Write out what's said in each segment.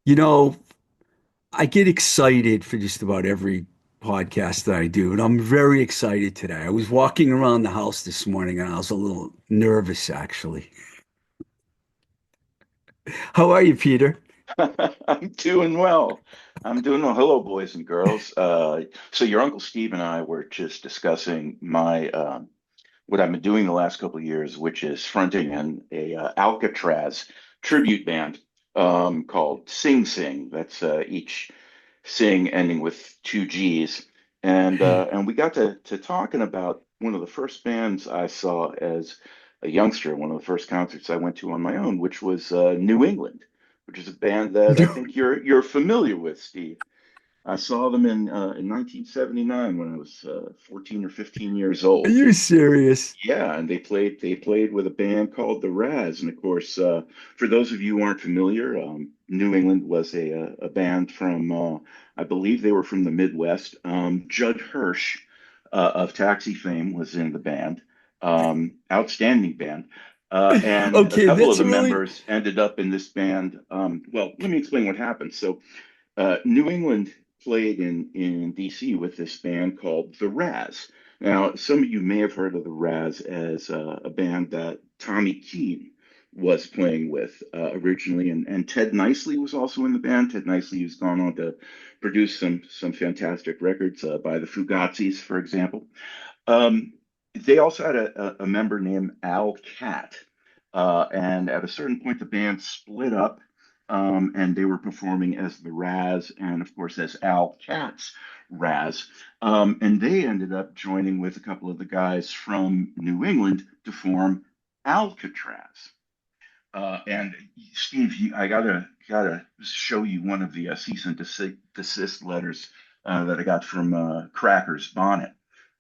You know, I get excited for just about every podcast that I do, and I'm very excited today. I was walking around the house this morning and I was a little nervous, actually. How are you, Peter? I'm doing well. I'm doing well. Hello, boys and girls. So your Uncle Steve and I were just discussing my what I've been doing the last couple of years, which is fronting a Alcatraz tribute band called Sing Sing. That's each sing ending with two G's. And we got to talking about one of the first bands I saw as a youngster, one of the first concerts I went to on my own, which was New England, which is a band that I think you're familiar with, Steve. I saw them in 1979 when I was 14 or 15 years Are old. you serious? Yeah, and they played with a band called the Raz, and of course, for those of you who aren't familiar, New England was a band from I believe they were from the Midwest. Judd Hirsch of Taxi fame was in the band, outstanding band, and a Okay, couple of that's the really members ended up in this band. Well, let me explain what happened. So, New England played in DC with this band called the Raz. Now, some of you may have heard of the Raz as a band that Tommy Keene was playing with originally, and Ted Nicely was also in the band. Ted Nicely has gone on to produce some fantastic records by the Fugazis, for example. Um, they also had a member named Al Catt, and at a certain point, the band split up, and they were performing as the Raz, and of course as Al Catt's Raz, and they ended up joining with a couple of the guys from New England to form Alcatraz. And Steve, I gotta show you one of the cease and desist letters that I got from Cracker's Bonnet.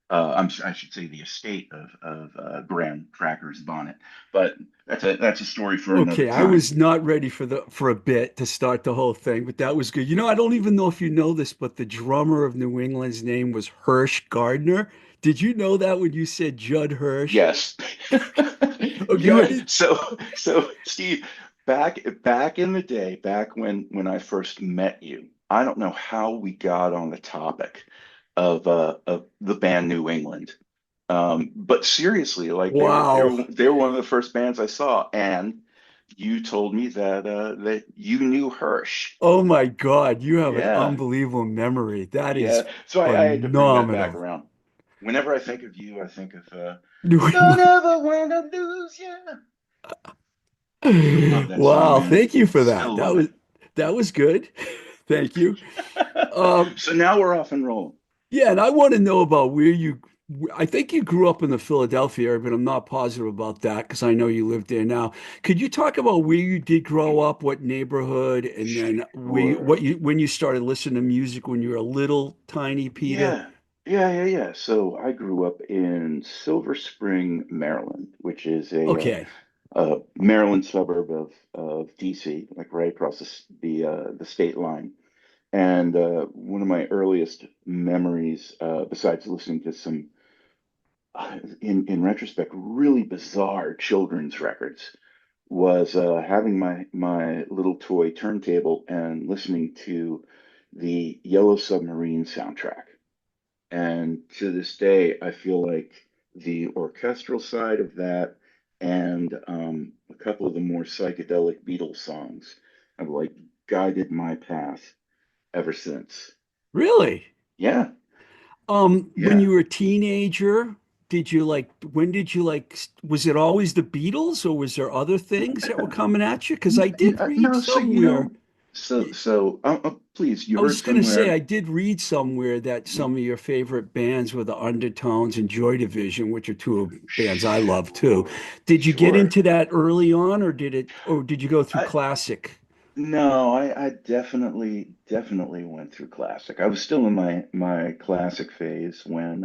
I should say the estate of Graham Cracker's Bonnet, but that's a story for another okay. I time. was not ready for a bit to start the whole thing, but that was good. I don't even know if you know this, but the drummer of New England's name was Hirsch Gardner. Did you know that when you said Judd Hirsch? Yes. Okay, what Yeah. did So Steve, back in the day, back when I first met you, I don't know how we got on the topic of the band New England. But seriously, like wow. they were one of the first bands I saw, and you told me that you knew Hirsch. Oh my God, you have an Yeah, unbelievable memory. That yeah. is So I had to bring that back phenomenal. around. Whenever I think of you, I think of "Don't Ever Wanna Lose Ya." Still love that song, Wow, man. thank you for that. Still love it. That was good. Thank you. Um, So now we're off and rolling. yeah, and I want to know about where I think you grew up in the Philadelphia area, but I'm not positive about that because I know you live there now. Could you talk about where you did grow up, what neighborhood, and then Sure. when you started listening to music when you were a little tiny Peter? Yeah. Yeah. So I grew up in Silver Spring, Maryland, which is Okay. a Maryland suburb of DC, like right across the state line. And one of my earliest memories, besides listening to some, in retrospect, really bizarre children's records, was having my little toy turntable and listening to the Yellow Submarine soundtrack. And to this day, I feel like the orchestral side of that and a couple of the more psychedelic Beatles songs have like guided my path ever since. Really? Yeah, When yeah. you were a teenager, when did you was it always the Beatles or was there other things that were coming at you? Because I did read No, so somewhere. please, you I was heard just gonna say somewhere. I did read somewhere that some of your favorite bands were the Undertones and Joy Division, which are two of bands I love too. Sure, Did you get sure. into that early on, or did you go through I classic? No, I definitely went through classic. I was still in my classic phase when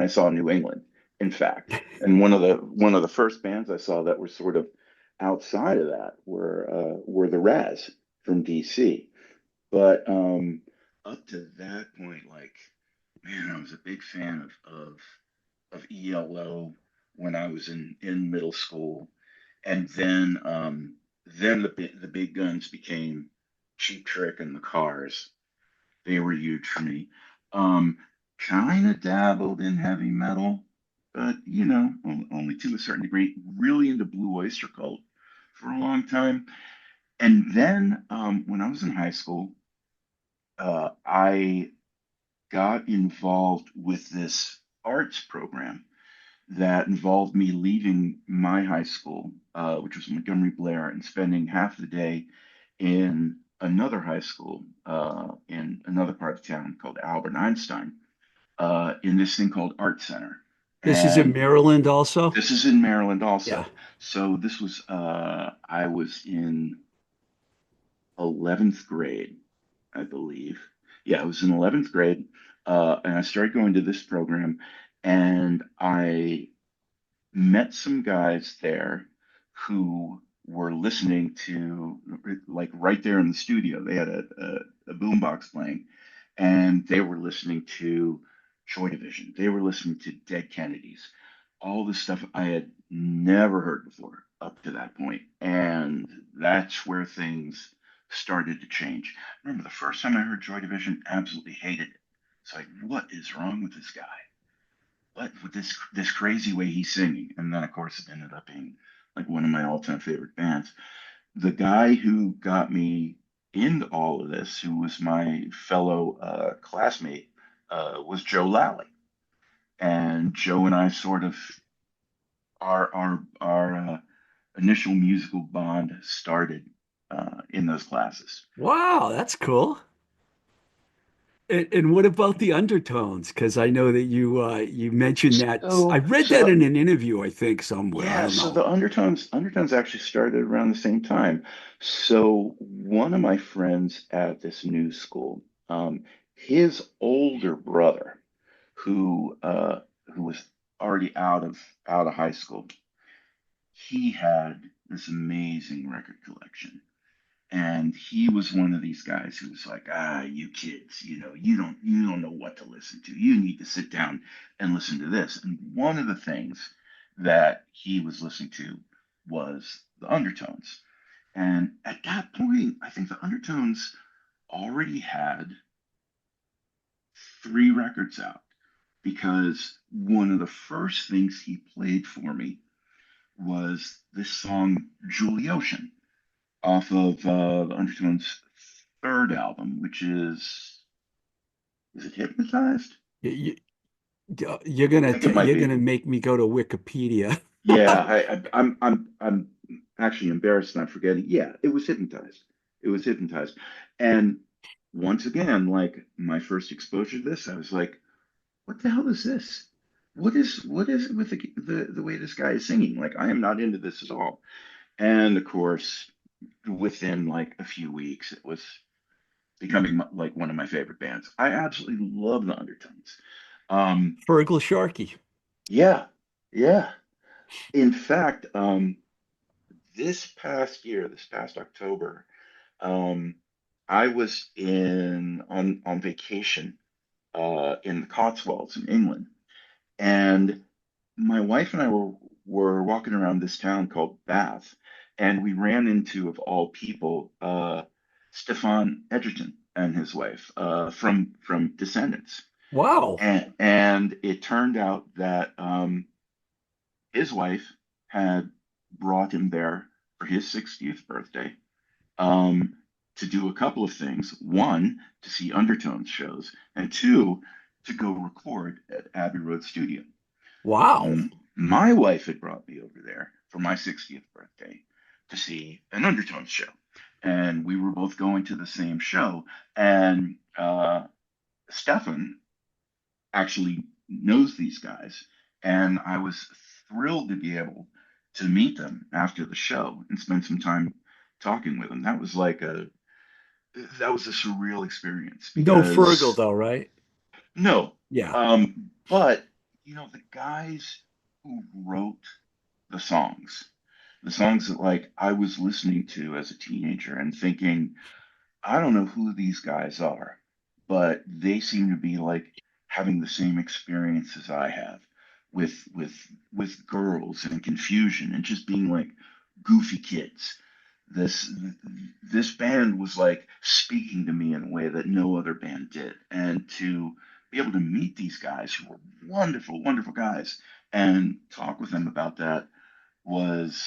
I saw New England, in fact. And one of the first bands I saw that were sort of outside of that were the Raz from DC. But up to that point, like, man, I was a big fan of ELO when I was in middle school, and then the big guns became Cheap Trick and the Cars. They were huge for me. Um, Kind of dabbled in heavy metal, but only to a certain degree. Really into Blue Oyster Cult for a long time. And then when I was in high school, I got involved with this arts program that involved me leaving my high school, which was Montgomery Blair, and spending half the day in another high school in another part of town called Albert Einstein, in this thing called Art Center. This is in And Maryland also? this is in Maryland Yeah. also. So this was, I was in 11th grade, I believe. Yeah, I was in 11th grade, and I started going to this program, and I met some guys there who were listening to, like, right there in the studio. They had a boombox playing, and they were listening to Joy Division. They were listening to Dead Kennedys, all this stuff I had never heard before up to that point. And that's where things started to change. I remember the first time I heard Joy Division, absolutely hated it. It's like, what is wrong with this guy? What with this crazy way he's singing? And then of course it ended up being like one of my all-time favorite bands. The guy who got me into all of this, who was my fellow classmate, was Joe Lally. And Joe and I sort of our initial musical bond started in those classes. Wow, that's cool. And what about the undertones? Because I know that you mentioned that. I So, read so that the in an interview, I think, somewhere. I Yeah, don't so know. the undertones actually started around the same time. So one of my friends at this new school, his older brother, who who was already out of high school, he had this amazing record collection. And he was one of these guys who was like, you kids, you don't know what to listen to. You need to sit down and listen to this. And one of the things that he was listening to was the undertones. And at that point, I think the undertones already had 3 records out, because one of the first things he played for me was this song, Julie Ocean, off of the Undertones' third album, which is it Hypnotized? You, I think it might you're be. gonna make me go to Wikipedia. Yeah, I'm actually embarrassed and I'm forgetting. Yeah, it was Hypnotized. It was Hypnotized. And once again, like my first exposure to this, I was like, what the hell is this? What is it with the way this guy is singing? Like, I am not into this at all. And of course, within like a few weeks, it was becoming like one of my favorite bands. I absolutely love the Undertones. Um, Fergal Sharkey. yeah, yeah. In fact, this past October, um, I was in on vacation in the Cotswolds in England, and my wife and I were walking around this town called Bath, and we ran into, of all people, Stefan Egerton and his wife from Descendants. Wow. And it turned out that his wife had brought him there for his 60th birthday, um, to do a couple of things. One, to see Undertones shows, and two, to go record at Abbey Road Studio. Wow. My wife had brought me over there for my 60th birthday to see an Undertones show. And we were both going to the same show. And Stefan actually knows these guys. And I was thrilled to be able to meet them after the show and spend some time talking with them. That was a surreal experience No Fergal because though, right? no, Yeah. but the guys who wrote the the songs that like I was listening to as a teenager and thinking, I don't know who these guys are, but they seem to be like having the same experience as I have with girls and confusion and just being like goofy kids. this this band was like speaking to me in a way that no other band did, and to be able to meet these guys who were wonderful, wonderful guys and talk with them about that was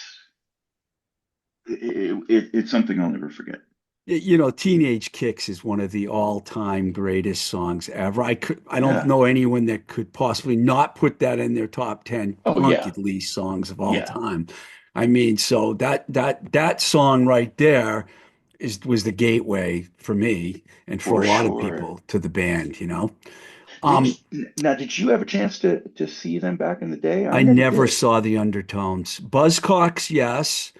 it's something I'll never forget. You know, Teenage Kicks is one of the all-time greatest songs ever. I don't Yeah. know anyone that could possibly not put that in their top 10 Oh punk yeah. at least songs of all Yeah. time. I mean, so that song right there was the gateway for me and for For a lot of sure. people to the band, you know. Did Um, now? Did you have a chance to see them back in the day? I I never never did. saw the Undertones. Buzzcocks, yes.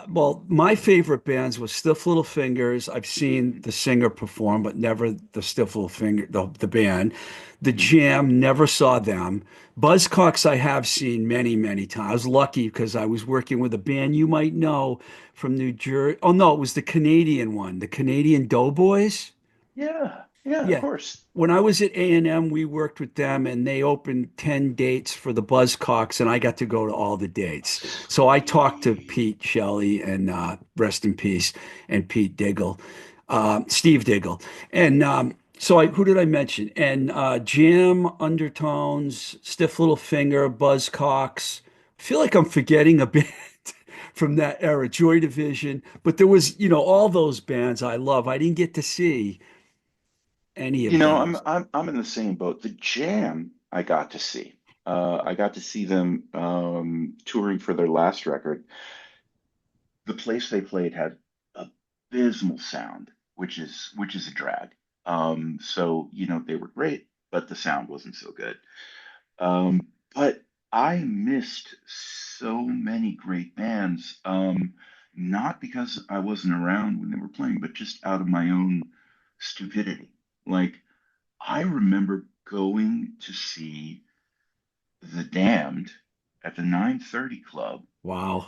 Well, my favorite bands was Stiff Little Fingers. I've seen the singer perform, but never the Stiff Little Finger, the band. The Mhm. Jam, never saw them. Buzzcocks, I have seen many, many times. I was lucky because I was working with a band you might know from New Jersey. Oh, no, it was the Canadian one, the Canadian Doughboys. Yeah, yeah, of Yeah. course. When I was at A&M, we worked with them and they opened 10 dates for the Buzzcocks, and I got to go to all the dates. So I talked to Sweet. Pete Shelley and rest in peace, and Pete Diggle, Steve Diggle. And who did I mention? And Jam, Undertones, Stiff Little Finger, Buzzcocks. I feel like I'm forgetting a bit from that era, Joy Division. But there was, all those bands I love. I didn't get to see any You of know, I'm those. I'm I'm in the same boat. The Jam I got to see. I got to see them touring for their last record. The place they played had abysmal sound, which is a drag. So they were great, but the sound wasn't so good. But I missed so many great bands, not because I wasn't around when they were playing, but just out of my own stupidity. Like, I remember going to see The Damned at the 9:30 Club, Wow.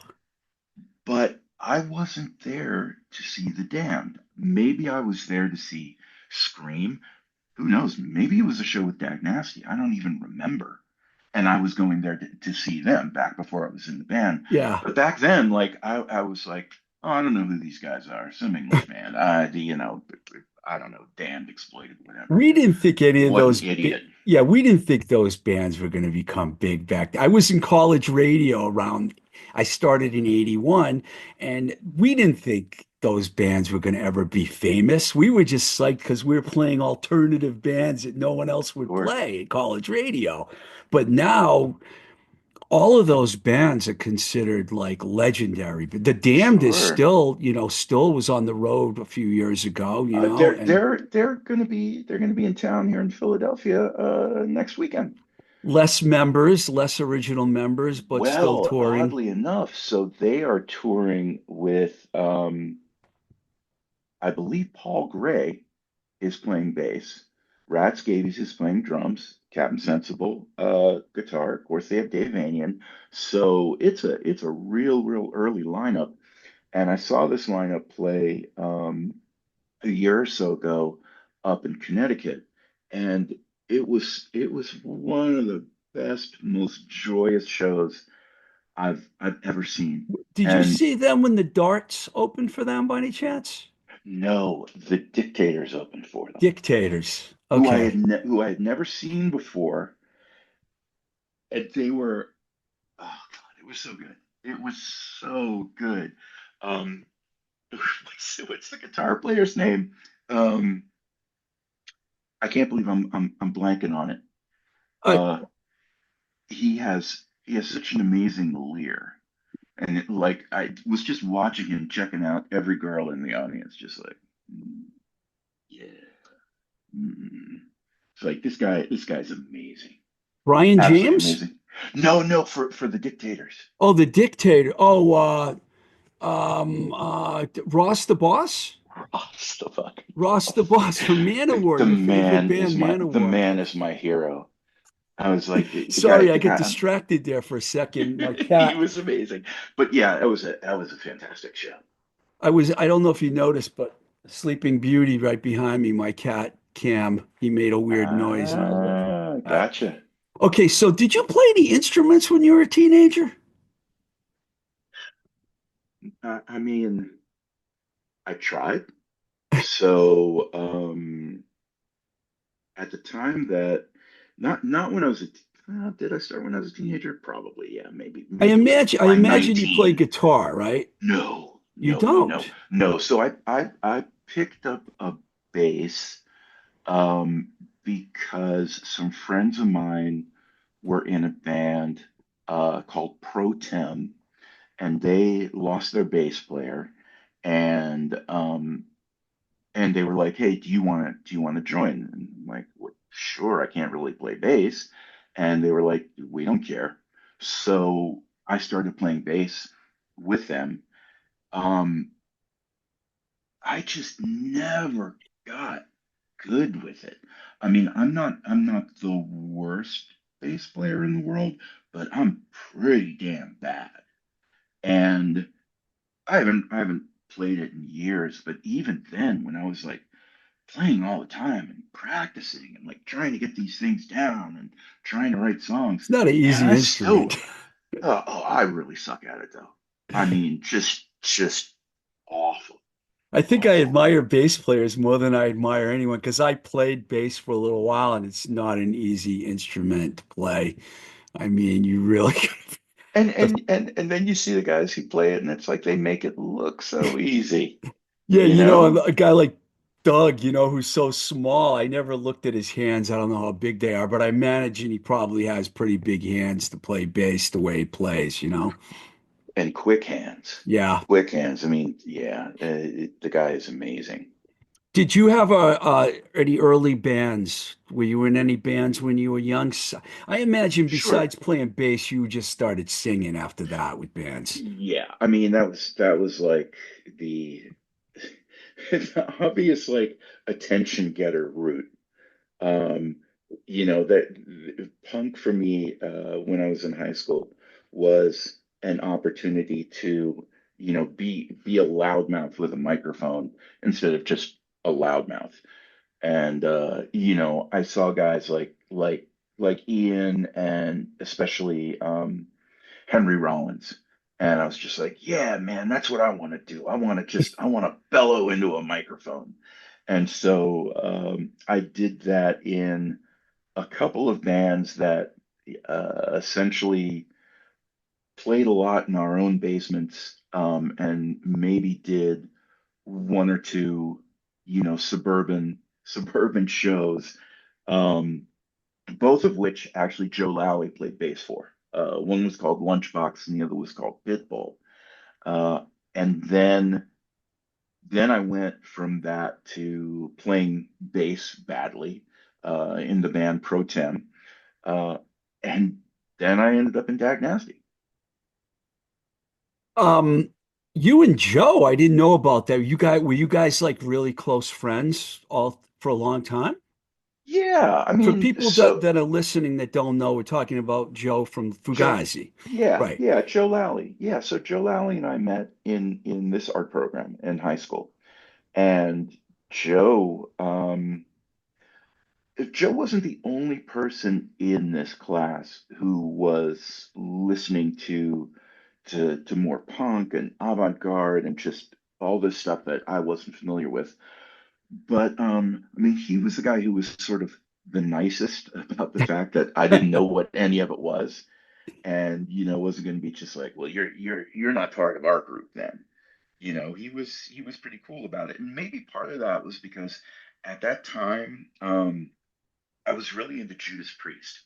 but I wasn't there to see The Damned. Maybe I was there to see Scream. Who knows? Maybe it was a show with Dag Nasty. I don't even remember. And I was going there to see them back before I was in the band. Yeah. But back then, like I was like, oh, I don't know who these guys are. Some English band. I don't know, damned exploited, whatever. We didn't think any of What an those, idiot. yeah, we didn't think those bands were going to become big back then. I was in college radio around, I started in 81, and we didn't think those bands were going to ever be famous. We were just psyched because we were playing alternative bands that no one else would Sure, play at college radio. But now, all of those bands are considered like legendary. But The Damned is sure. still, still was on the road a few years ago, They're and they're they're gonna be in town here in Philadelphia next weekend. less members, less original members, but still Well, touring. oddly enough, so they are touring with I believe Paul Gray is playing bass. Rats Gavies is playing drums. Captain Sensible, guitar. Of course, they have Dave Anian. So it's a real early lineup. And I saw this lineup play a year or so ago up in Connecticut, and it was one of the best, most joyous shows I've ever seen. Did you And see them when the Darts opened for them by any chance? no, the Dictators opened for them, Dictators. Okay. who I had never seen before, and they were, oh God, it was so good. It was so good. Um, what's the guitar player's name? Um, I can't believe I'm blanking on it. Uh, Uh, he has such an amazing leer, and like I was just watching him checking out every girl in the audience, just like, "Mm, yeah, mm." It's like this guy's amazing, Brian absolutely James? amazing. No, no, for the Dictators. Oh, the Dictator. Oh, Ross the Boss? Oh, the fucking Ross the boss. Boss from Manowar, The your favorite man is band, my the Manowar. man is my hero. I was like the guy Sorry, I the got guy distracted there for a second. My he cat. was amazing. But yeah, that was a fantastic show. I don't know if you noticed, but Sleeping Beauty right behind me, my cat Cam, he made a weird noise and I was like, uh, Gotcha. okay, so did you play any instruments when you were a teenager? I mean. I tried. So at the time that not when I was did I start when I was a teenager? Probably, yeah, maybe it was I by imagine you play 19. guitar, right? No, You no, no, no, don't. no. So I picked up a bass um because some friends of mine were in a band called Pro Tem, and they lost their bass player, and they were like, "Hey, do you want to join?" And I'm like, well, "Sure, I can't really play bass." And they were like, "We don't care." So I started playing bass with them. Um, I just never got good with it. I mean, I'm not the worst bass player in the world, but I'm pretty damn bad. And I haven't played it in years, but even then when I was like playing all the time and practicing and like trying to get these things down and trying to write songs, It's not an man, easy I instrument. still I really suck at it though. I mean, just awful, I think I awful. admire bass players more than I admire anyone because I played bass for a little while and it's not an easy instrument to play. I mean, you really the And then you see the guys who play it, and it's like they make it look so easy, yeah, you know? a guy like Doug, who's so small. I never looked at his hands. I don't know how big they are, but I imagine he probably has pretty big hands to play bass the way he plays. And quick hands, Yeah. quick hands. I mean, yeah, the guy is amazing. Did you have any early bands? Were you in any bands when you were young? I imagine Sure. besides playing bass, you just started singing after that with bands. Yeah, I mean that was like the the obvious like attention getter route. Um, that punk for me when I was in high school was an opportunity to, be a loudmouth with a microphone instead of just a loudmouth. And I saw guys like Ian and especially Henry Rollins. And I was just like, yeah, man, that's what I want to do. I want to bellow into a microphone. And so I did that in a couple of bands that essentially played a lot in our own basements, and maybe did one or two, suburban shows, um, both of which actually Joe Lally played bass for. One was called Lunchbox, and the other was called Pitbull. Uh, and then I went from that to playing bass badly in the band Pro Tem, uh, and then I ended up in Dag Nasty. Um, you and Joe, I didn't know about that. Were you guys like really close friends all for a long time? Yeah, I For mean, people so that are listening that don't know, we're talking about Joe from Joe, Fugazi. yeah, Right. yeah, Joe Lally, yeah. So Joe Lally and I met in this art program in high school, and Joe, Joe wasn't the only person in this class who was listening to more punk and avant-garde and just all this stuff that I wasn't familiar with. But I mean, he was the guy who was sort of the nicest about the fact that I didn't know what any of it was, and wasn't going to be just like, well, you're not part of our group then. He was pretty cool about it, and maybe part of that was because at that time, I was really into Judas Priest,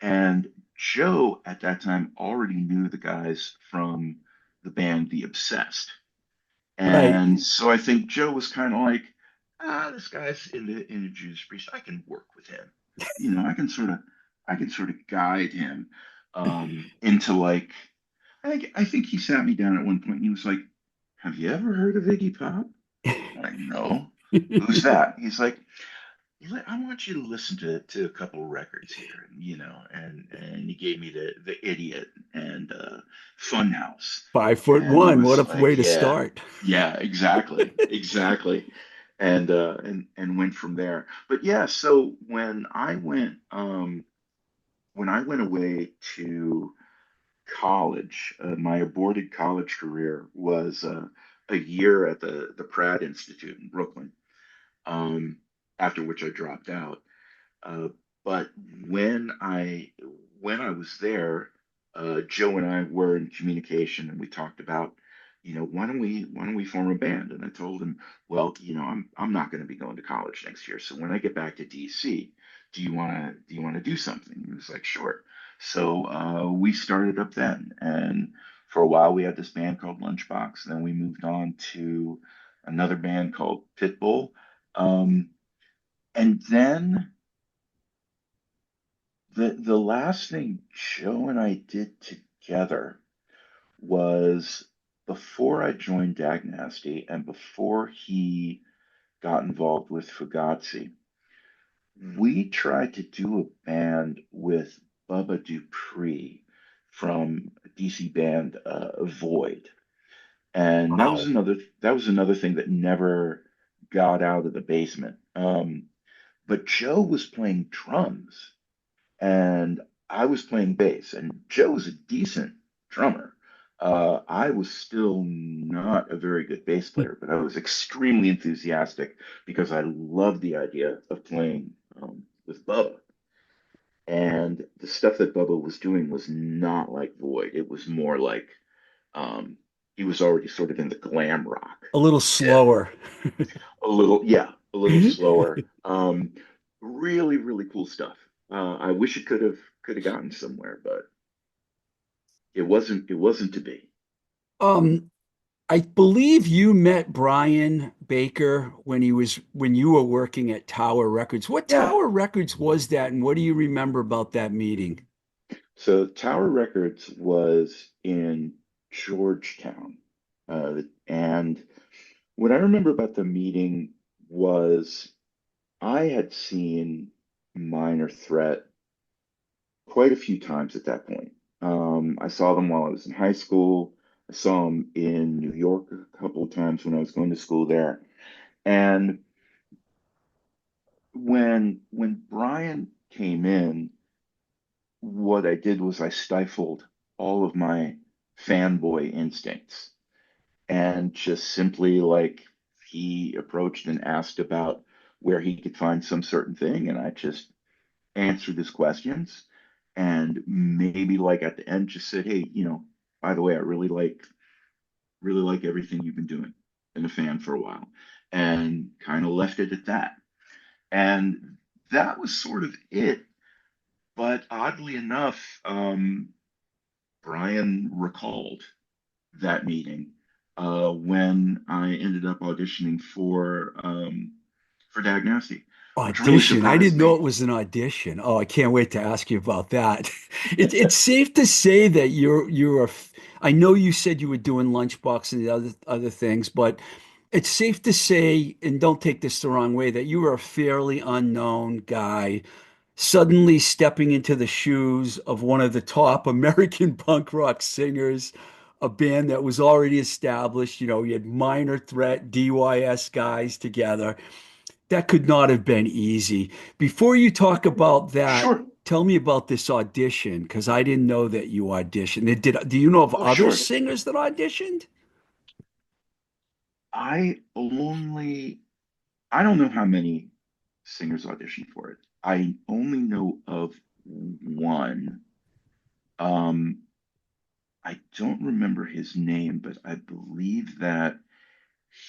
and Joe at that time already knew the guys from the band The Obsessed. Right. And so I think Joe was kind of like, this guy's into Judas Priest. I can work with him. I can sort of guide him into like, I think he sat me down at one point and he was like, "Have you ever heard of Iggy Pop?" I'm like, "No." "Who's that?" He's like, "I want you to listen to a couple records here," and he gave me the Idiot and Funhouse, 5'1". and I What was a like, way to "Yeah, start. yeah, exactly, exactly," and went from there. But yeah, so when I went away to college, my aborted college career was a year at the Pratt Institute in Brooklyn, um, after which I dropped out. Uh, but when I when I was there, Joe and I were in communication, and we talked about, why don't we form a band? And I told him, well, I'm not going to be going to college next year, so when I get back to DC, do you want to do something? He was like, sure. So we started up then, and for a while we had this band called Lunchbox. Then we moved on to another band called Pitbull, and then. The last thing Joe and I did together was before I joined Dag Nasty and before he got involved with Fugazi. We tried to do a band with Bubba Dupree from a DC band Void, and Wow. that was another thing that never got out of the basement. But Joe was playing drums and I was playing bass, and Joe was a decent drummer. I was still not a very good bass player, but I was extremely enthusiastic because I loved the idea of playing with Bubba. And the stuff that Bubba was doing was not like Void. It was more like um, he was already sort of in the glam rock. A little slower. A little, yeah, a little slower. Really, really cool stuff. I wish it could have gotten somewhere, but it wasn't to be. Um, I believe you met Brian Baker when you were working at Tower Records. What Yeah. Tower Records was that, and what do you remember about that meeting? So Tower Records was in Georgetown, and what I remember about the meeting was I had seen Minor Threat quite a few times at that point. I saw them while I was in high school. I saw them in New York a couple of times when I was going to school there. And when Brian came in, what I did was I stifled all of my fanboy instincts and just simply like he approached and asked about where he could find some certain thing, and I just answered his questions and maybe like at the end just said, hey, by the way, I really like everything you've been doing. Been a fan for a while, and kind of left it at that. And that was sort of it. But oddly enough, Brian recalled that meeting when I ended up auditioning for Dag Nasty, which really Audition. I surprised didn't know me. it was an audition. Oh, I can't wait to ask you about that. It's safe to say that I know you said you were doing Lunchbox and the other things, but it's safe to say, and don't take this the wrong way, that you were a fairly unknown guy suddenly stepping into the shoes of one of the top American punk rock singers, a band that was already established. You had Minor Threat, DYS guys together. That could not have been easy. Before you talk about that, Sure. tell me about this audition because I didn't know that you auditioned. Do you know of Oh, other sure. singers that auditioned? I only I don't know how many singers auditioned for it. I only know of one. Um, I don't remember his name, but I believe that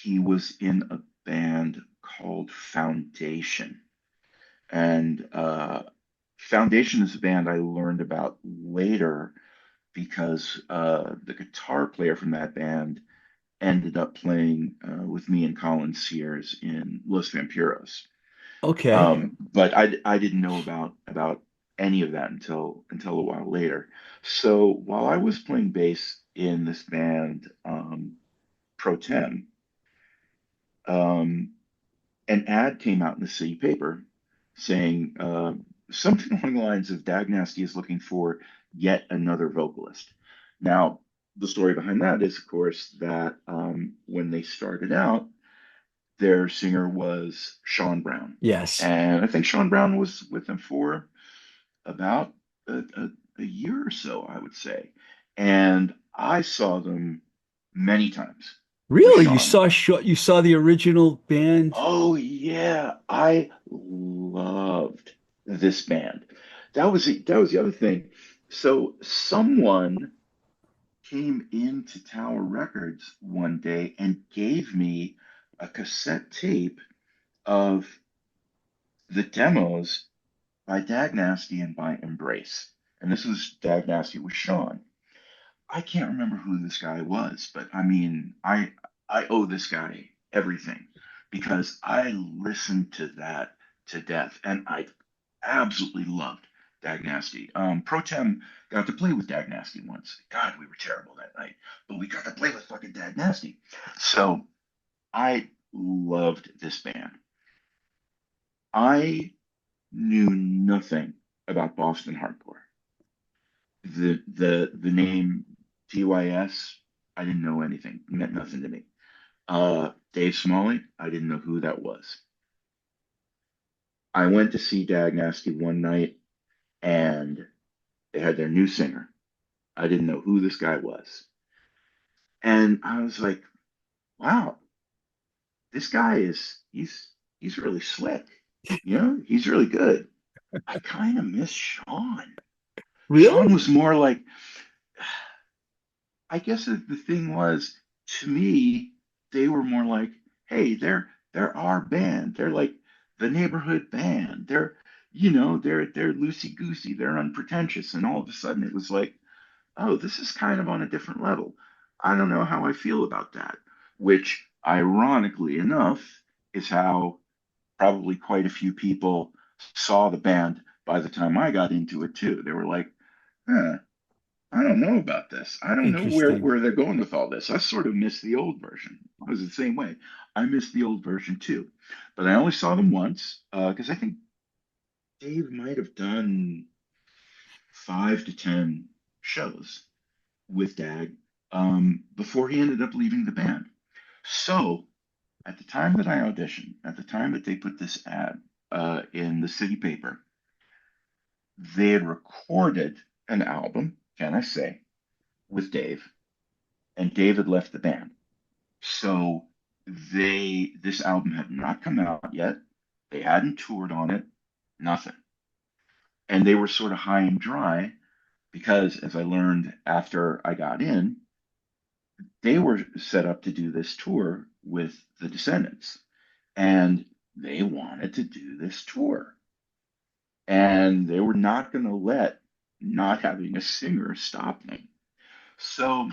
he was in a band called Foundation. And Foundation is a band I learned about later because the guitar player from that band ended up playing with me and Colin Sears in Los Vampiros. Okay. But I didn't know about any of that until a while later. So while I was playing bass in this band, Pro Tem, um, an ad came out in the city paper saying something along the lines of Dag Nasty is looking for yet another vocalist. Now, the story behind that is, of course, that when they started out, their singer was Sean Brown. Yes. And I think Sean Brown was with them for about a year or so, I would say. And I saw them many times. with Really? Sean. You saw the original band? Oh yeah, I loved this band. That was the other thing. So someone came into Tower Records one day and gave me a cassette tape of the demos by Dag Nasty and by Embrace. And this was Dag Nasty with Sean. I can't remember who this guy was, but I mean, I owe this guy everything because I listened to that to death, and I absolutely loved Dag Nasty. Pro Tem got to play with Dag Nasty once. God, we were terrible that night, but we got to play with fucking Dag Nasty. So I loved this band. I knew nothing about Boston hardcore. The name TYS, I didn't know anything. It meant nothing to me. Dave Smalley, I didn't know who that was. I went to see Dag Nasty one night and they had their new singer. I didn't know who this guy was. And I was like, wow, this guy is he's really slick. You know, he's really good. I kind of miss Sean. Sean Really? was more like, I guess the thing was, to me, they were more like, hey, they're our band. They're like the neighborhood band. They're loosey goosey. They're unpretentious. And all of a sudden, it was like, oh, this is kind of on a different level. I don't know how I feel about that. Which, ironically enough, is how probably quite a few people saw the band by the time I got into it too. They were like, huh, I don't know about this. I don't know Interesting. where they're going with all this. I sort of miss the old version. I was the same way. I missed the old version too, but I only saw them once because I think Dave might have done 5 to 10 shows with Dag before he ended up leaving the band. So at the time that I auditioned, at the time that they put this ad in the city paper, they had recorded an album, can I say, with Dave, and Dave had left the band. So this album had not come out yet. They hadn't toured on it, nothing. And they were sort of high and dry because, as I learned after I got in, they were set up to do this tour with the Descendants. And they wanted to do this tour. And they were not going to let not having a singer stop them. So,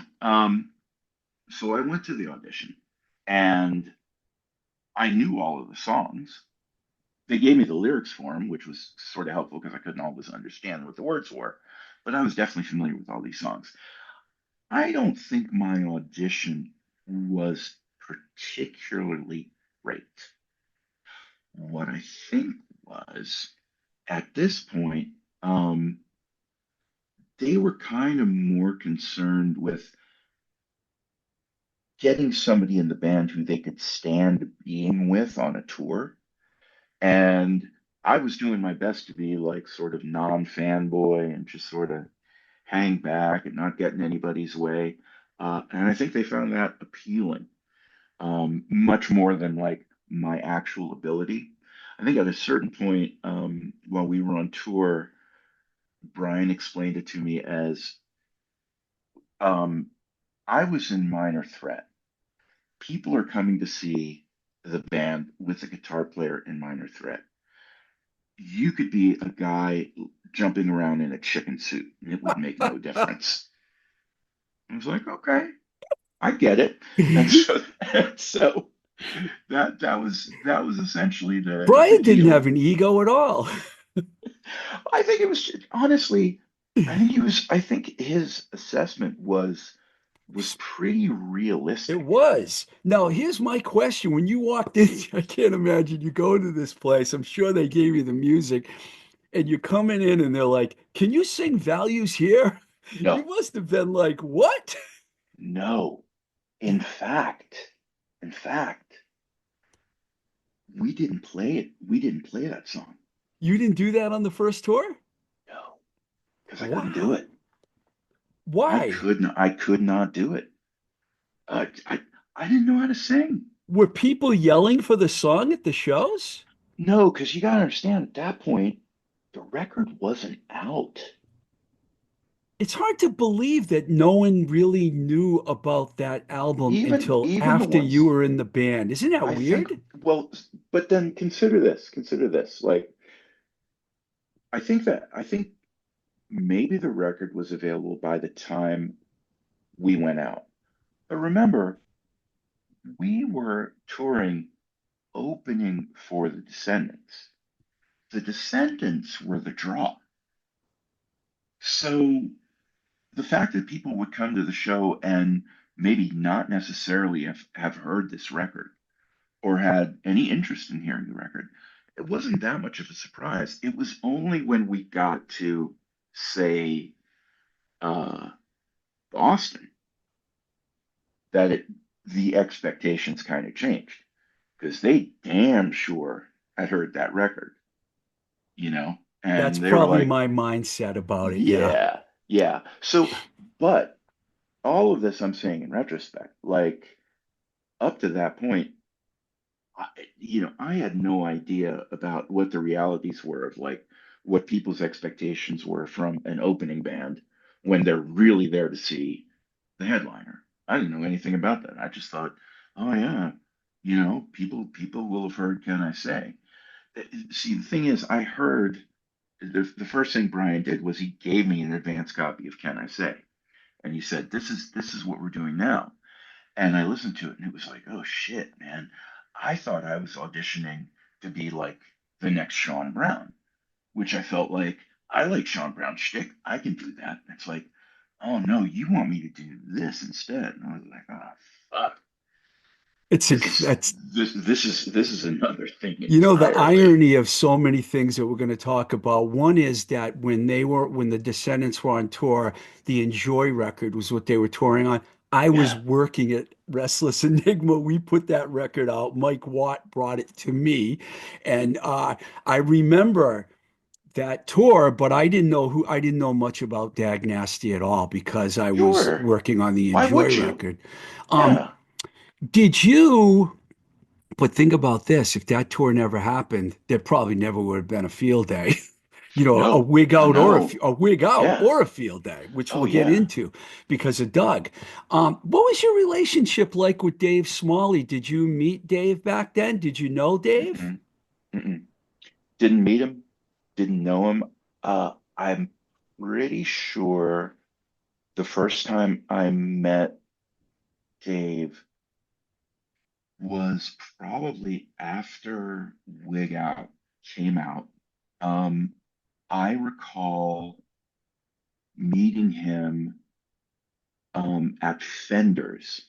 so I went to the audition and I knew all of the songs. They gave me the lyrics for them, which was sort of helpful because I couldn't always understand what the words were, but I was definitely familiar with all these songs. I don't think my audition was particularly great. What I think was at this point, um, they were kind of more concerned with getting somebody in the band who they could stand being with on a tour. And I was doing my best to be like sort of non-fanboy and just sort of hang back and not get in anybody's way. And I think they found that appealing, much more than like my actual ability. I think at a certain point, while we were on tour, Brian explained it to me as um, I was in minor threat. People are coming to see the band with a guitar player in minor threat. You could be a guy jumping around in a chicken suit and it would make no difference. I was like, okay, I get it. And so, so that was essentially the Brian didn't deal. have an ego at all. I think it was honestly, I think his assessment was pretty It realistic. was. Now, here's my question. When you walked in, I can't imagine you go to this place. I'm sure they gave you the music, and you're coming in and they're like, "Can you sing values here?" You No, must have been like, "What?" no. In fact, in fact, we didn't play it. We didn't play that song. You didn't do that on the first tour? No, because I couldn't do Wow. it. Why? I could not do it. I didn't know how to sing. Were people yelling for the song at the shows? No, because you got to understand at that point, the record wasn't out. It's hard to believe that no one really knew about that album until Even the after you ones were in the band. Isn't that I think, weird? well, but then consider this. Like, I think maybe the record was available by the time we went out. But remember, we were touring opening for the Descendants. The Descendants were the draw. So the fact that people would come to the show and maybe not necessarily have heard this record or had any interest in hearing the record, it wasn't that much of a surprise. It was only when we got to, say, uh, Boston that the expectations kind of changed because they damn sure had heard that record, you know, That's and they were probably like, my mindset about it. Yeah. yeah, yeah. So, but all of this I'm saying in retrospect, like up to that point, I, I had no idea about what the realities were of like what people's expectations were from an opening band when they're really there to see the headliner. I didn't know anything about that. I just thought, oh yeah, people will have heard Can I Say. See, the thing is, I heard the first thing Brian did was he gave me an advance copy of Can I Say, and he said, this is what we're doing now. And I listened to it and it was like, oh shit, man. I thought I was auditioning to be like the next Sean Brown, which I felt like I like Sean Brown's shtick. I can do that. And it's like, oh no, you want me to do this instead. And I was like, oh fuck. It's a, This is that's this is another thing You know, the entirely. irony of so many things that we're going to talk about. One is that when the Descendants were on tour, the Enjoy record was what they were touring on. I was Yeah, working at Restless Enigma. We put that record out. Mike Watt brought it to me. And I remember that tour, but I didn't know much about Dag Nasty at all because I was sure. working on the Why Enjoy would you? record. Um, Yeah. did you? But think about this, if that tour never happened, there probably never would have been a field day. A No. wig No, out or no. a wig out Yeah. or a field day, which Oh we'll get yeah. into because of Doug. What was your relationship like with Dave Smalley? Did you meet Dave back then? Did you know Dave? Mm-mm. Mm-mm. Didn't meet him, didn't know him. I'm pretty sure the first time I met Dave was probably after Wig Out came out. Um, I recall meeting him at Fender's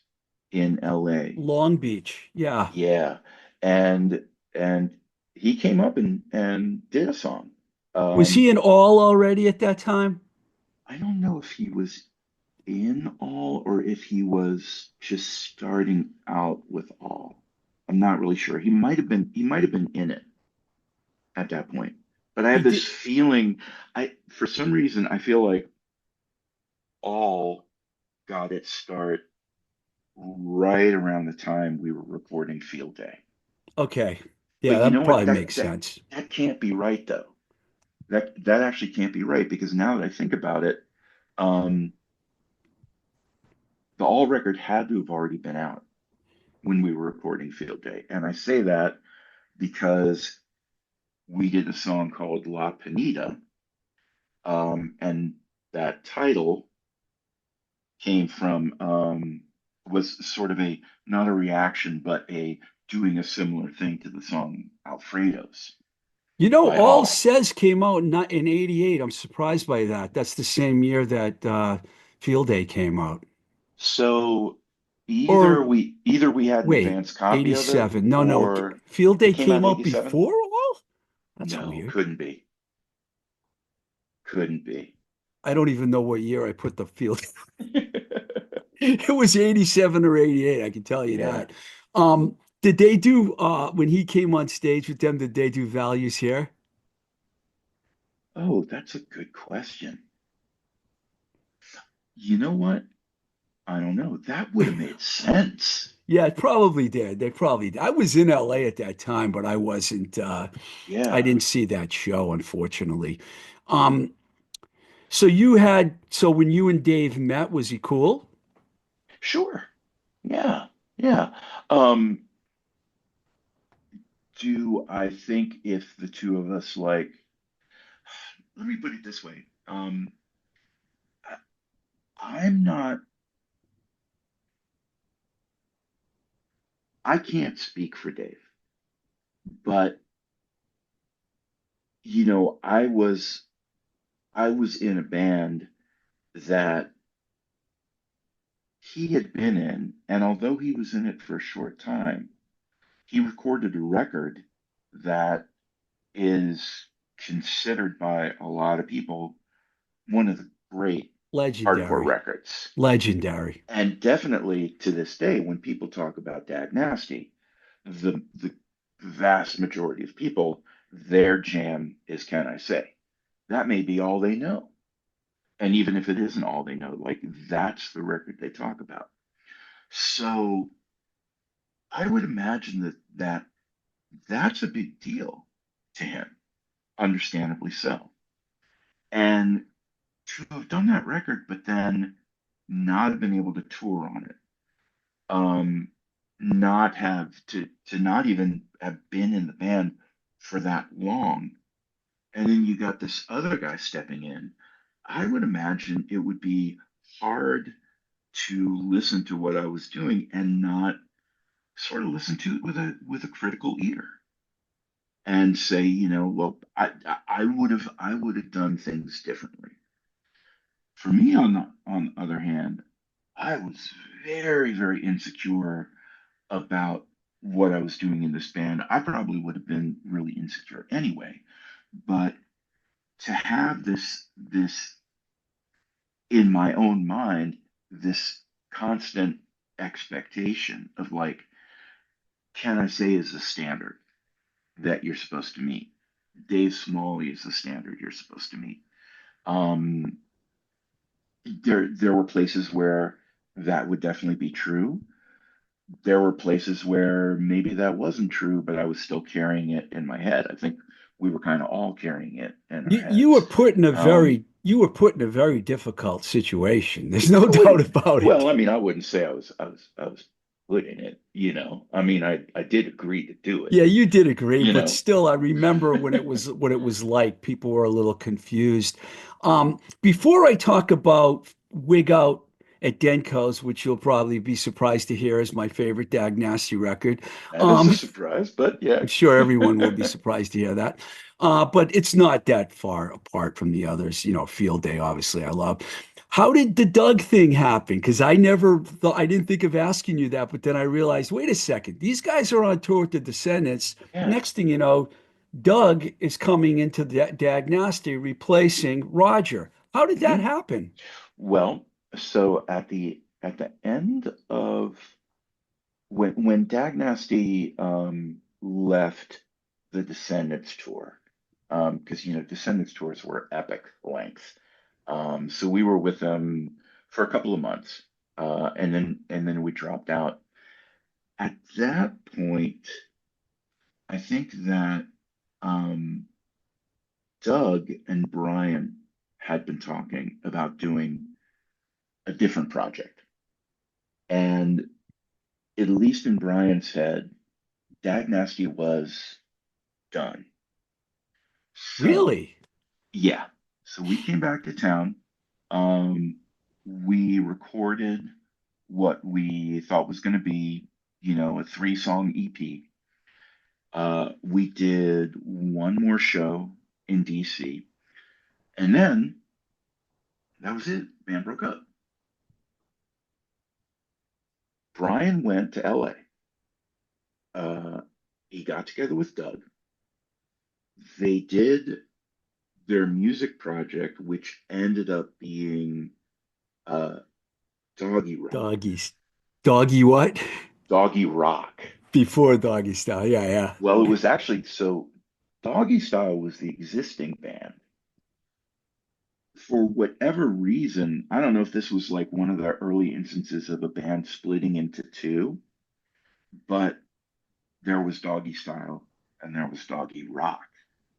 in LA. Long Beach. Yeah. Yeah, and and he came up and did a song. Was he Um, in All already at that time? I don't know if he was in all or if he was just starting out with all. I'm not really sure. He might have been in it at that point. But I He have this did. feeling for some reason I feel like all got its start right around the time we were recording Field Day. Okay. Yeah, But you that know what? probably makes That sense. that can't be right though. That actually can't be right because now that I think about it, um, the all record had to have already been out when we were recording Field Day. And I say that because we did a song called La Pinita, and that title came from was sort of a not a reaction, but a doing a similar thing to the song Alfredos You know, by All All. Says came out in '88. I'm surprised by that. That's the same year that Field Day came out. So Or either we had an wait, advance copy of it 87. No, no. or Field it Day came out came in out 87. before All? That's No, weird. couldn't be. Couldn't be. I don't even know what year I put the Field. It was 87 or 88, I can tell you Yeah. that. Did they do when he came on stage with them, did they do Values Here? Oh, that's a good question. You know what? I don't know. That would have made sense. Yeah, it probably did. They probably did. I was in LA at that time, but I wasn't I Yeah, didn't see that show, unfortunately. Um, so when you and Dave met, was he cool? sure. Yeah, yeah. Um, do I think if the two of us like, let me put it this way. I, I'm not, I can't speak for Dave, but I was in a band that he had been in, and although he was in it for a short time, he recorded a record that is considered by a lot of people one of the great hardcore Legendary. records. Legendary. And definitely to this day, when people talk about Dag Nasty, the vast majority of people, their jam is Can I Say? That may be all they know. And even if it isn't all they know, like that's the record they talk about. So I would imagine that's a big deal to him, understandably so. And to have done that record, but then not have been able to tour on it, not have to not even have been in the band for that long, and then you got this other guy stepping in. I would imagine it would be hard to listen to what I was doing and not sort of listen to it with a critical ear and say, well, I would have done things differently. For me, on the other hand, I was very, very insecure about what I was doing in this band. I probably would have been really insecure anyway, but to have this in my own mind, this constant expectation of like, Can I Say is a standard that you're supposed to meet. Dave Smalley is the standard you're supposed to meet. Um, there were places where that would definitely be true. There were places where maybe that wasn't true, but I was still carrying it in my head. I think we were kind of all carrying it in our You were heads. put in a Um, very difficult situation. There's no I doubt wouldn't, about well, it. I mean, I wouldn't say I was put in it. I mean, I did agree to do it, Yeah, you did agree, you but know. still, I remember when it was what it was like. People were a little confused. Before I talk about Wig Out at Denkos, which you'll probably be surprised to hear is my favorite Dag Nasty record. That is a Um, surprise, but yeah. I'm sure everyone will be surprised to hear that. But it's not that far apart from the others. Field Day, obviously, I love. How did the Doug thing happen? Because I never thought, I didn't think of asking you that, but then I realized, wait a second, these guys are on tour with the Descendants. Yeah. Next thing you know, Doug is coming into the Dag Nasty, replacing Roger. How did that Mhm. happen? Well, so at the end of when Dag Nasty left the Descendants tour, because Descendants tours were epic length. So we were with them for a couple of months, and then we dropped out. At that point, I think that um, Doug and Brian had been talking about doing a different project, and at least in Brian's head, Dag Nasty was done. So Really? yeah, so we came back to town. Um, we recorded what we thought was going to be, a three-song EP. We did one more show in DC, and then that was it. Band broke up. Brian went to LA. He got together with Doug. They did their music project, which ended up being uh, Doggy Rock. Doggies. Doggy what? Doggy Rock. Before Doggy Style. Yeah, yeah. Well, it was actually so Doggy Style was the existing band. for whatever reason, I don't know if this was like one of the early instances of a band splitting into two, but there was Doggy Style and there was Doggy Rock.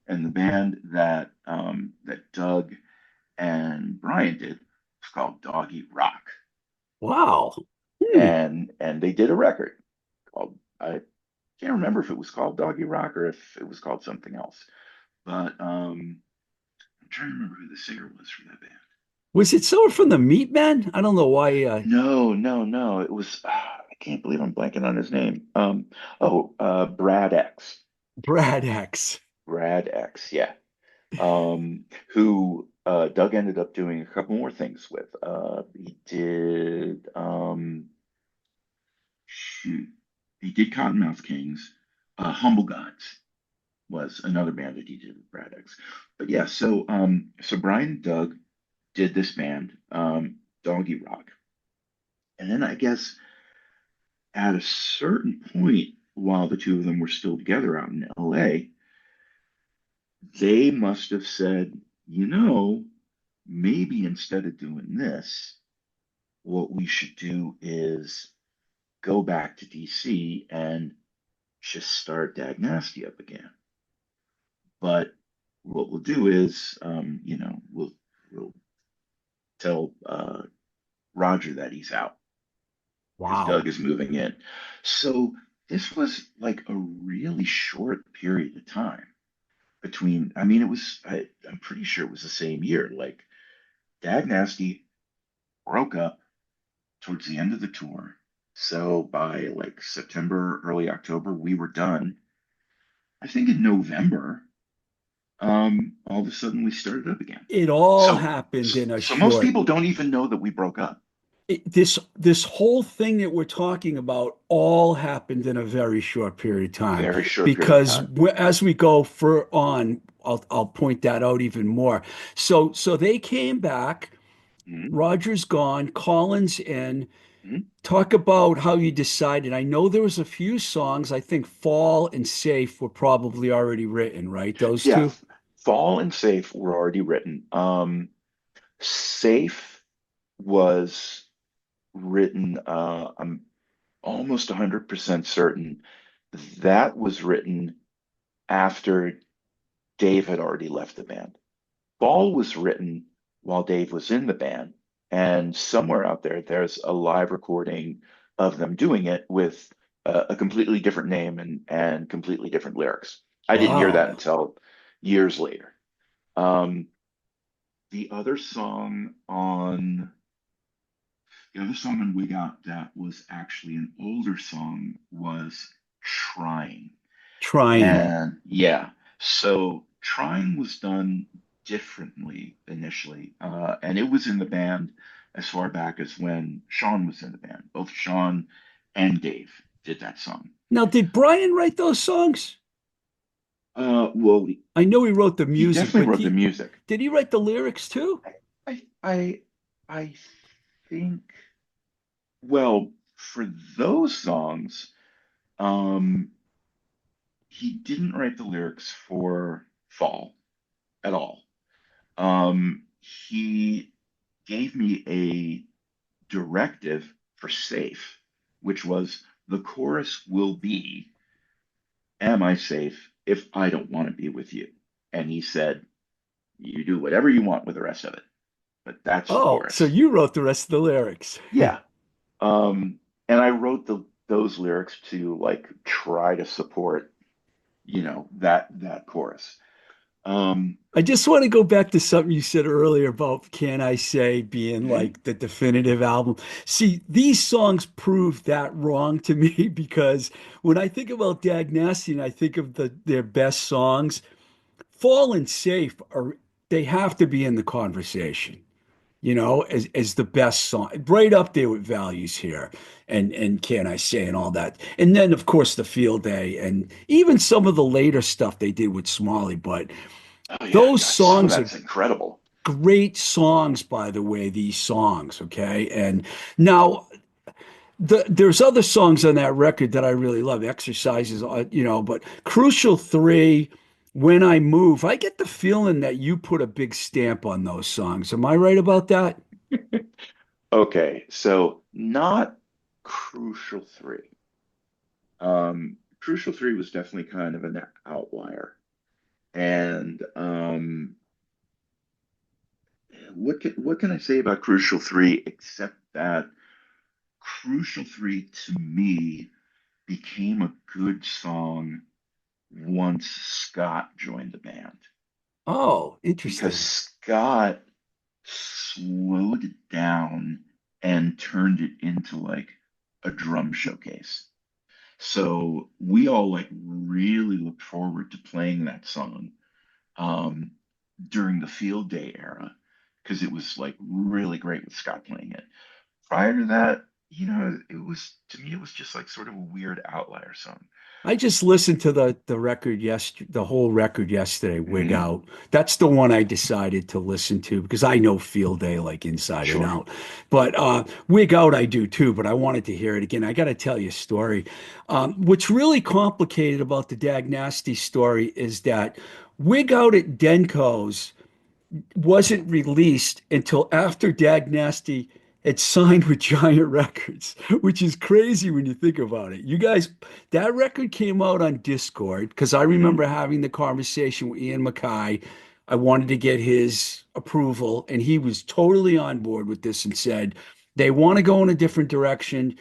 And the band that Doug and Brian did was called Doggy Rock. Wow. Hmm. And they did a record called, I can't remember if it was called Doggy Rock or if it was called something else. But I'm trying to remember who the singer was for that band. Was it someone from the Meat Men? I don't know why. No, no, no. It was I can't believe I'm blanking on his name. Brad X. Brad X. Brad X, yeah. Who Doug ended up doing a couple more things with. He did shoot, he did Cottonmouth Kings. Humble Gods was another band that he did with Brad X. But yeah, so Brian and Doug did this band, Doggy Rock. And then I guess at a certain point, while the two of them were still together out in LA, they must have said, you know, maybe instead of doing this, what we should do is go back to DC and just start Dag Nasty up again. But what we'll do is, we'll tell Roger that he's out because Wow. Doug is moving in. So this was like a really short period of time between. I mean, I'm pretty sure it was the same year. Like Dag Nasty broke up towards the end of the tour. So by like September, early October, we were done. I think in November, all of a sudden we started up again. It all So, happened in a so most short. people don't even know that we broke up. This whole thing that we're talking about all happened in a very short period of time Very short period of because time. as we go for on, I'll point that out even more. So they came back. Mhm, Roger's gone. Collins in. mhm. Talk about how you decided. I know there was a few songs. I think "Fall" and "Safe" were probably already written, right? Those Yeah, two. Fall and Safe were already written. Safe was written. I'm almost 100% certain that was written after Dave had already left the band. Ball was written while Dave was in the band, and somewhere out there, there's a live recording of them doing it with a completely different name and completely different lyrics. I didn't hear that Wow. until years later. Um, the other song on the other song on Wig Out that was actually an older song was Trying. Trying. And yeah, so Trying was done differently initially. And it was in the band as far back as when Sean was in the band. Both Sean and Dave did that song. Now, did Brian write those songs? Well, I know he wrote the he music, definitely but wrote the music. did he write the lyrics too? I, I, I think, well, for those songs, um, he didn't write the lyrics for Fall at all. He gave me a directive for safe, which was the chorus will be, am I safe if I don't want to be with you? And he said, you do whatever you want with the rest of it, but that's the Oh, so chorus. you wrote the rest of the lyrics. Yeah. And I wrote those lyrics to like try to support, that chorus. Um, I just want to go back to something you said earlier about Can I Say being mhm. like the definitive album. See, these songs prove that wrong to me because when I think about Dag Nasty and I think of their best songs, Fall and Safe are they have to be in the conversation, as the best song, right up there with Values Here and Can I Say and all that. And then of course the Field Day and even some of the later stuff they did with Smalley, but Oh yeah, those God, some of songs are that's incredible. great songs, by the way, these songs, okay? And now there's other songs on that record that I really love, Exercises, but Crucial 3 When I Move. I get the feeling that you put a big stamp on those songs. Am I right about that? Okay, so not Crucial Three. Crucial Three was definitely kind of an outlier. And what can I say about Crucial Three except that Crucial Three to me became a good song once Scott joined the band Oh, because interesting. Scott slowed it down and turned it into like a drum showcase. So we all like really looked forward to playing that song um, during the field day era because it was like really great with Scott playing it. Prior to that, it was to me it was just like sort of a weird outlier song. I just listened to the record yesterday, the whole record yesterday, Wig Hmm. Out. That's the one I decided to listen to because I know Field Day like inside and Sure. out. But Wig Out I do too, but I wanted to hear it again. I got to tell you a story. What's really complicated about the Dag Nasty story is that Wig Out at Denkos wasn't released until after Dag Nasty had signed with Giant Records, which is crazy when you think about it. You guys, that record came out on Discord because I Hmm. remember having the conversation with Ian Mackay. I wanted to get his approval, and he was totally on board with this and said, they want to go in a different direction.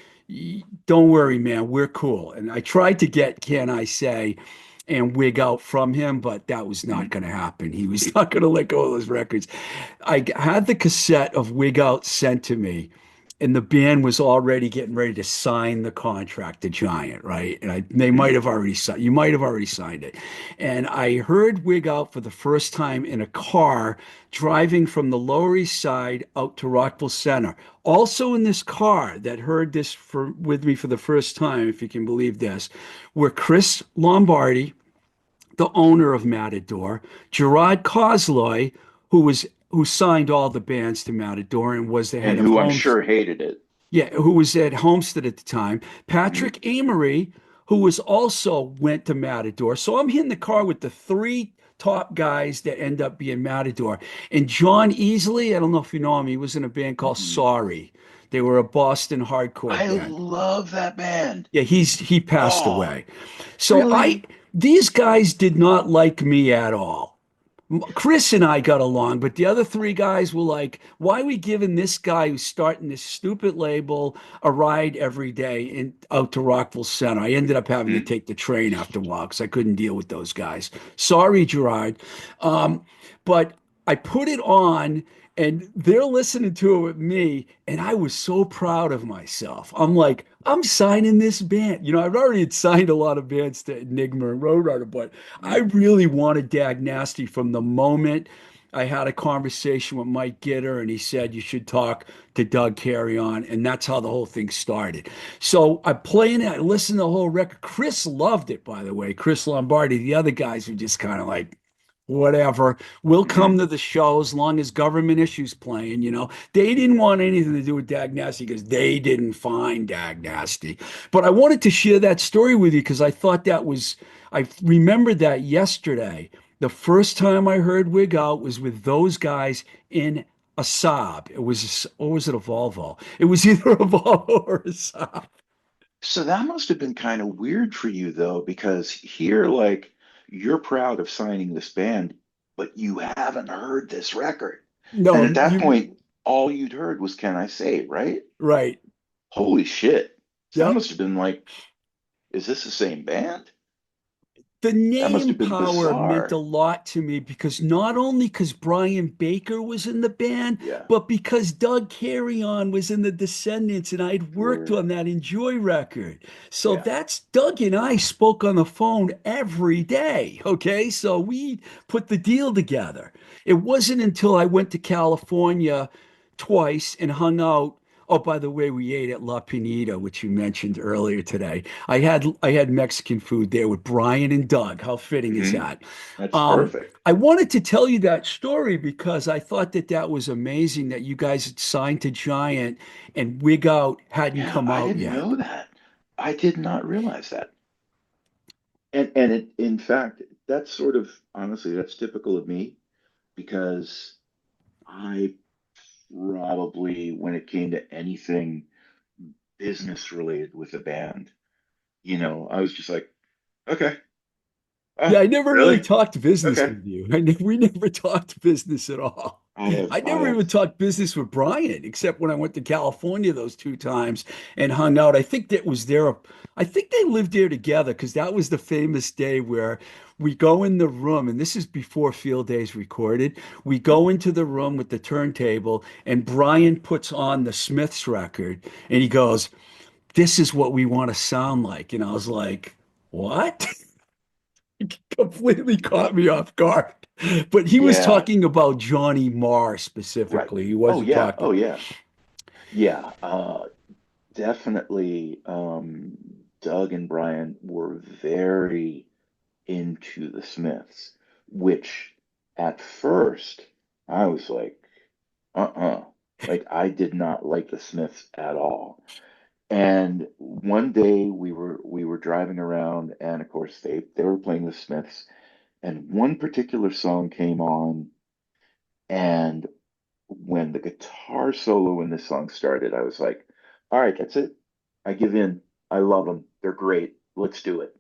Don't worry, man, we're cool. And I tried to get, can I say, and Wig Out from him, but that was not Hmm. going to happen. He was not going to let go of those records. I had the cassette of Wig Out sent to me, and the band was already getting ready to sign the contract to Giant, right? And they might Hmm. have already signed. You might have already signed it. And I heard Wig Out for the first time in a car driving from the Lower East Side out to Rockville Center. Also in this car that heard this with me for the first time, if you can believe this, were Chris Lombardi, the owner of Matador, Gerard Cosloy, who signed all the bands to Matador and was the And head of who I'm Homes. sure hated it. Yeah, who was at Homestead at the time. Hmm. Patrick Amory, who was also went to Matador. So I'm in the car with the three top guys that end up being Matador. And John Easley, I don't know if you know him, he was in a band called Mm-mm. Sorry. They were a Boston hardcore I band. love that band. Yeah, he passed Oh, away. So I really? these guys did not like me at all. Chris and I got along, but the other three guys were like, why are we giving this guy who's starting this stupid label a ride every day out to Rockville Center? I ended up having to Hmm. take the train after a while because I couldn't deal with those guys. Sorry, Gerard. Um, but I put it on and they're listening to it with me, and I was so proud of myself. I'm like, I'm signing this band. I've already had signed a lot of bands to Enigma and Roadrunner, but I Hmm. really wanted Dag Nasty from the moment I had a conversation with Mike Gitter, and he said you should talk to Doug Carrion, and that's how the whole thing started. So I playing it, I listened to the whole record. Chris loved it, by the way. Chris Lombardi. The other guys were just kind of like, whatever. We'll come Hmm. to the show as long as government issues playing. They didn't want anything to do with Dag Nasty because they didn't find Dag Nasty. But I wanted to share that story with you because I thought I remembered that yesterday. The first time I heard Wig Out was with those guys in a Saab. Or was it a Volvo? It was either a Volvo or a Saab. So that must have been kind of weird for you though, because here, like, you're proud of signing this band, but you haven't heard this record. And No, at that point, all you'd heard was Can I Say, right? right. Holy shit. So that Yep. must have been like, is this the same band? The That must name have been power meant a bizarre. lot to me because not only because Brian Baker was in the band, Yeah, but because Doug Carrion was in the Descendants and I'd worked sure. on that Enjoy record. So Yeah. that's Doug and I spoke on the phone every day. Okay. So we put the deal together. It wasn't until I went to California twice and hung out. Oh, by the way, we ate at La Pinita, which you mentioned earlier today. I had Mexican food there with Brian and Doug. How fitting is Hmm. that? That's Um, perfect. I wanted to tell you that story because I thought that was amazing that you guys had signed to Giant and Wig Out hadn't Yeah, come I out didn't yet. know that. I did not realize that. And in fact, that's sort of honestly that's typical of me because I probably when it came to anything business related with a band, I was just like, okay, Yeah, I never really really? talked business Okay. with you. We never talked business at all. I I never have, even talked business with Brian, except when I went to California those 2 times and hung out. I think they lived there together because that was the famous day where we go in the room, and this is before Field Days recorded. We go into the room with the turntable, and Brian puts on the Smiths record, and he goes, "This is what we want to sound like." And I was like, "What?" Completely caught me off guard. But he was yeah, talking about Johnny Marr right. specifically. He Oh wasn't yeah, talking. oh yeah, yeah. Definitely. Doug and Brian were very into the Smiths, which at first I was like, uh-uh. Like I did not like the Smiths at all. And one day we were driving around and of course they were playing the Smiths and one particular song came on and when the guitar solo in this song started, I was like, all right, that's it. I give in. I love them. They're great. Let's do it.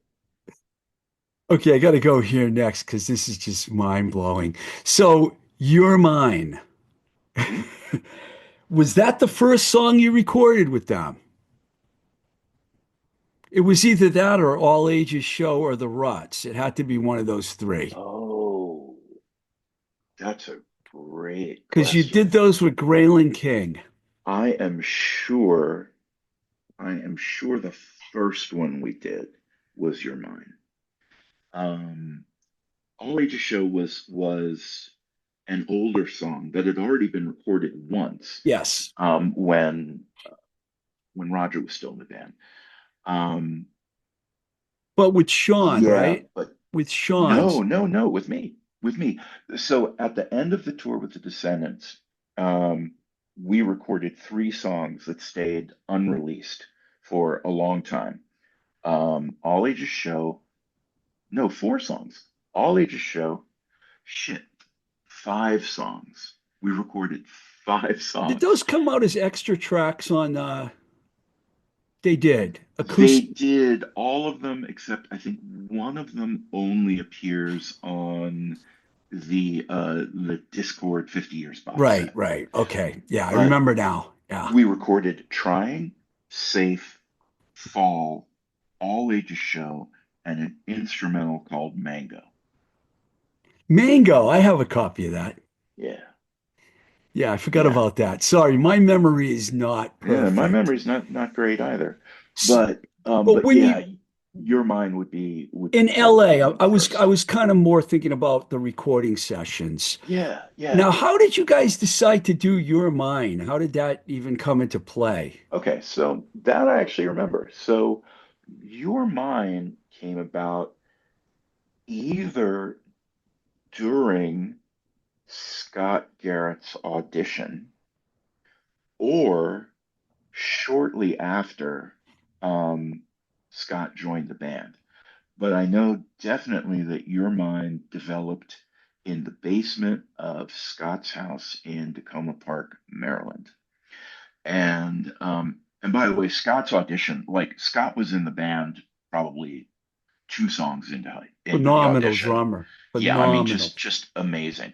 Okay, I got to go here next because this is just mind blowing. So, You're Mine. Mhm. Was that the first song you recorded with them? It was either that or All Ages Show or The Ruts. It had to be one of those three. Oh, that's a great Because you did question. those with Graylin King. I am sure, I am sure the first one we did was Your Mine. Um, All Ages Show was an older song that had already been recorded once, Yes. when Roger was still in the band. Um, But with Sean, yeah, right? but With no, Sean's. no, no, with me. So at the end of the tour with the Descendants, we recorded 3 songs that stayed unreleased for a long time. All Ages Show, no, 4 songs. All Ages Show, shit, 5 songs. We recorded five Did those songs. come out as extra tracks on they did. They Acoustic. did all of them except I think one of them only appears on the Discord 50 years box Right, set. right. Okay. Yeah, I But remember now. Yeah. we recorded Trying, Safe, Fall, All Ages Show, and an instrumental called Mango. Mango, I have a copy of that. Yeah. Yeah, I forgot Yeah. about that. Sorry, my memory is not Yeah, my perfect. memory's not great either. S- But But when yeah, you your mind would be in probably LA, one of the I first. was kind of more thinking about the recording sessions. Yeah, Now, yeah. how did you guys decide to do Your Mine? How did that even come into play? Okay, so that I actually remember. So your mind came about either during Scott Garrett's audition or shortly after um, Scott joined the band. But I know definitely that your mind developed in the basement of Scott's house in Tacoma Park, Maryland. And by the way, Scott's audition, like Scott was in the band probably 2 songs into the Phenomenal audition. drummer. Yeah, I mean Phenomenal. just amazing.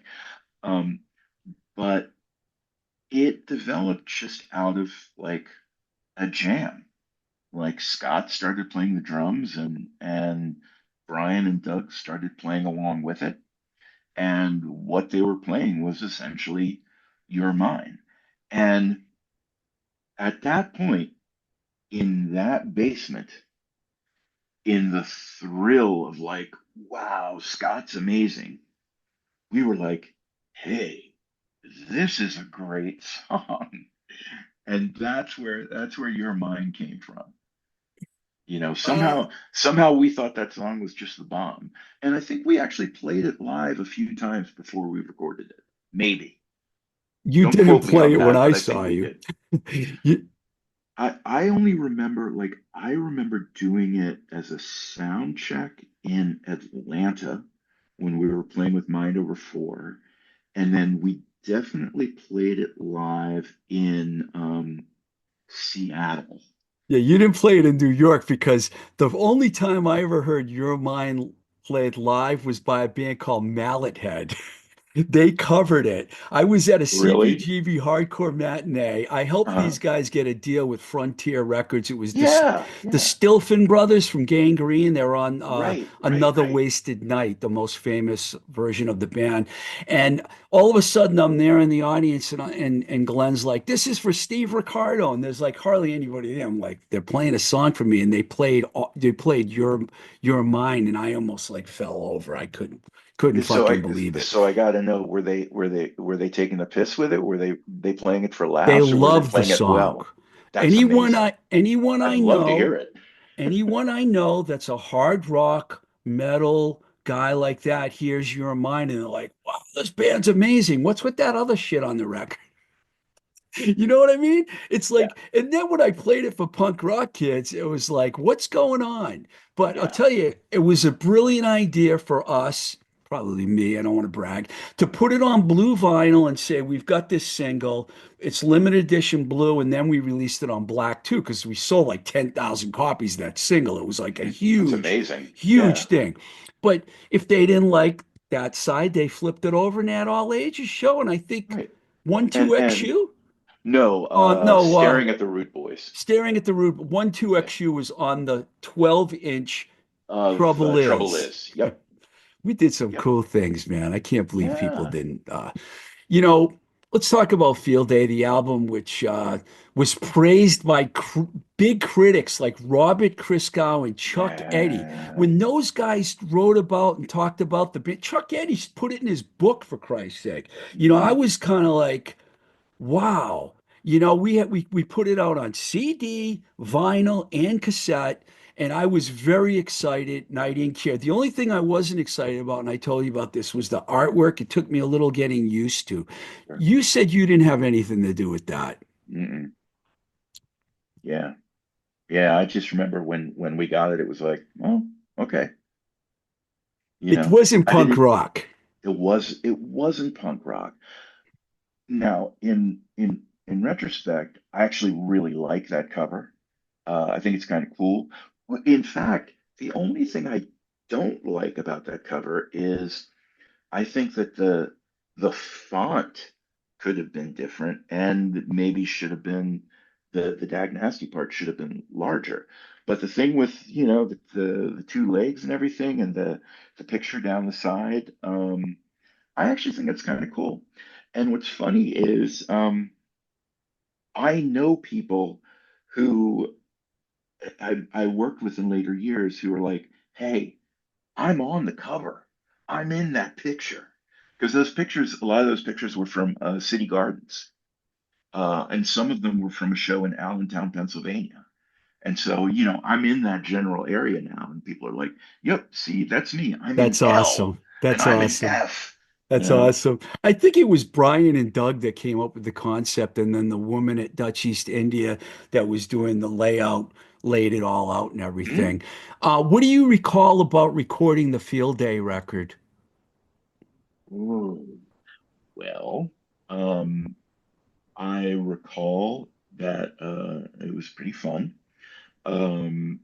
Um, but it developed just out of like a jam. Like Scott started playing the drums and Brian and Doug started playing along with it. And what they were playing was essentially You're Mine. And at that point, in that basement, in the thrill of like, wow, Scott's amazing, we were like, hey, this is a great song. And that's where your mind came from. Uh, Somehow we thought that song was just the bomb. And I think we actually played it live a few times before we recorded it. Maybe. you Don't didn't quote me play on it when that, I but I think saw we you. did. You, I only remember I remember doing it as a sound check in Atlanta when we were playing with Mind Over Four, and then we definitely played it live in Seattle. Yeah, you didn't play it in New York because the only time I ever heard Your Mind played live was by a band called Mallet Head. They covered it. I was at a Really? CBGB hardcore matinee. I helped Uh, these guys get a deal with Frontier Records. It was yeah, the yeah. Stilfen brothers from Gangrene. They're on Right, right, Another right. Wasted Night, the most famous version of the band. And all of a sudden, I'm there in the audience, and Glenn's like, "This is for Steve Ricardo," and there's like hardly anybody there. I'm like, "They're playing a song for me," and they played Your Mind, and I almost like fell over. I couldn't So fucking believe it. I got to know, were they taking the piss with it? Were they playing it for They laughs, or were they love the playing it song. well? That's amazing. Anyone I'd I love to hear know, it. anyone I know that's a hard rock, metal guy like that hears Your Mind and they're like, wow, this band's amazing. What's with that other shit on the record? You know what I mean? It's Yeah, like, and then when I played it for punk rock kids, it was like, what's going on? But I'll yeah. tell you, it was a brilliant idea for us, probably me, I don't want to brag, to put it on blue vinyl and say, we've got this single, it's limited edition blue, and then we released it on black too, because we sold like 10,000 copies of that single. It was like a That's huge, amazing. huge Yeah, thing. But if they didn't like that side, they flipped it over and had all ages show, and I think right. one And two XU. no, No, staring at the Root Boys Staring at the Roof. One two yeah, XU was on the 12-inch of Trouble Trouble Is. Is. Yep, We did some yep. cool things, man. I can't believe people Yeah, didn't. You know, let's talk about Field Day, the album, which was praised by big critics like Robert Christgau and Chuck Eddy. yeah. When those guys wrote about and talked about the band, Chuck Eddy put it in his book, for Christ's sake. I Mhm. was kind of like, wow. We put it out on CD, vinyl, and cassette, and I was very excited, and I didn't care. The only thing I wasn't excited about, and I told you about this, was the artwork. It took me a little getting used to. Sure. You said you didn't have anything to do with that. Mm-mm. Yeah, yeah. I just remember when we got it, it was like, oh, okay. You It know, wasn't I punk didn't. rock. It wasn't punk rock. Now, in retrospect, I actually really like that cover. I think it's kind of cool. In fact, the only thing I don't like about that cover is I think that the font could have been different and maybe should have been the Dag Nasty part should have been larger. But the thing with, the two legs and everything and the picture down the side, I actually think it's kind of cool. And what's funny is I know people who I worked with in later years who are like, hey, I'm on the cover. I'm in that picture. Because a lot of those pictures were from City Gardens. And some of them were from a show in Allentown, Pennsylvania. And so, I'm in that general area now. And people are like, yep, see, that's me. I'm in That's L awesome. and That's I'm in awesome. F, you That's know? awesome. I think it was Brian and Doug that came up with the concept, and then the woman at Dutch East India that was doing the layout laid it all out and Mhm. everything. What do you recall about recording the Field Day record? Ooh, well, um, I recall that it was pretty fun. Um,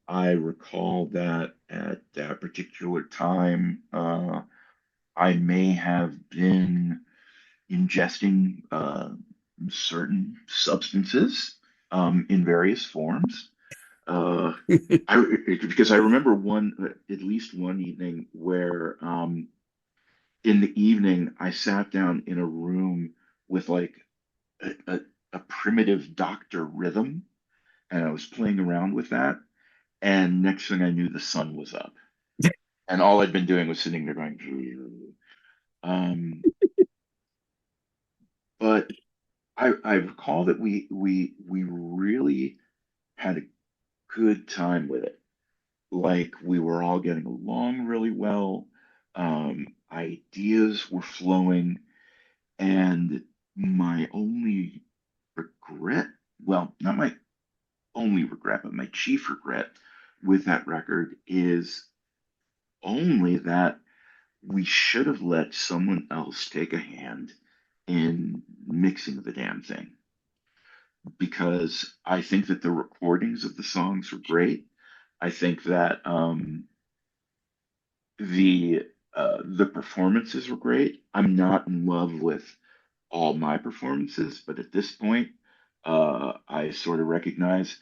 I recall that at that particular time, I may have been ingesting certain substances in various forms. Uh, because I remember at least one evening where in the evening I sat down in a room with like a, a primitive doctor rhythm, and I was playing around with that. And next thing I knew, the sun was up, and all I'd been doing was sitting there going. Um, but I recall that we really had a good time with it. Like we were all getting along really well. Ideas were flowing, and my only regret, well, not my only regret, but my chief regret with that record is only that we should have let someone else take a hand in mixing the damn thing because I think that the recordings of the songs were great. I think that the performances were great. I'm not in love with all my performances, but at this point, I sort of recognize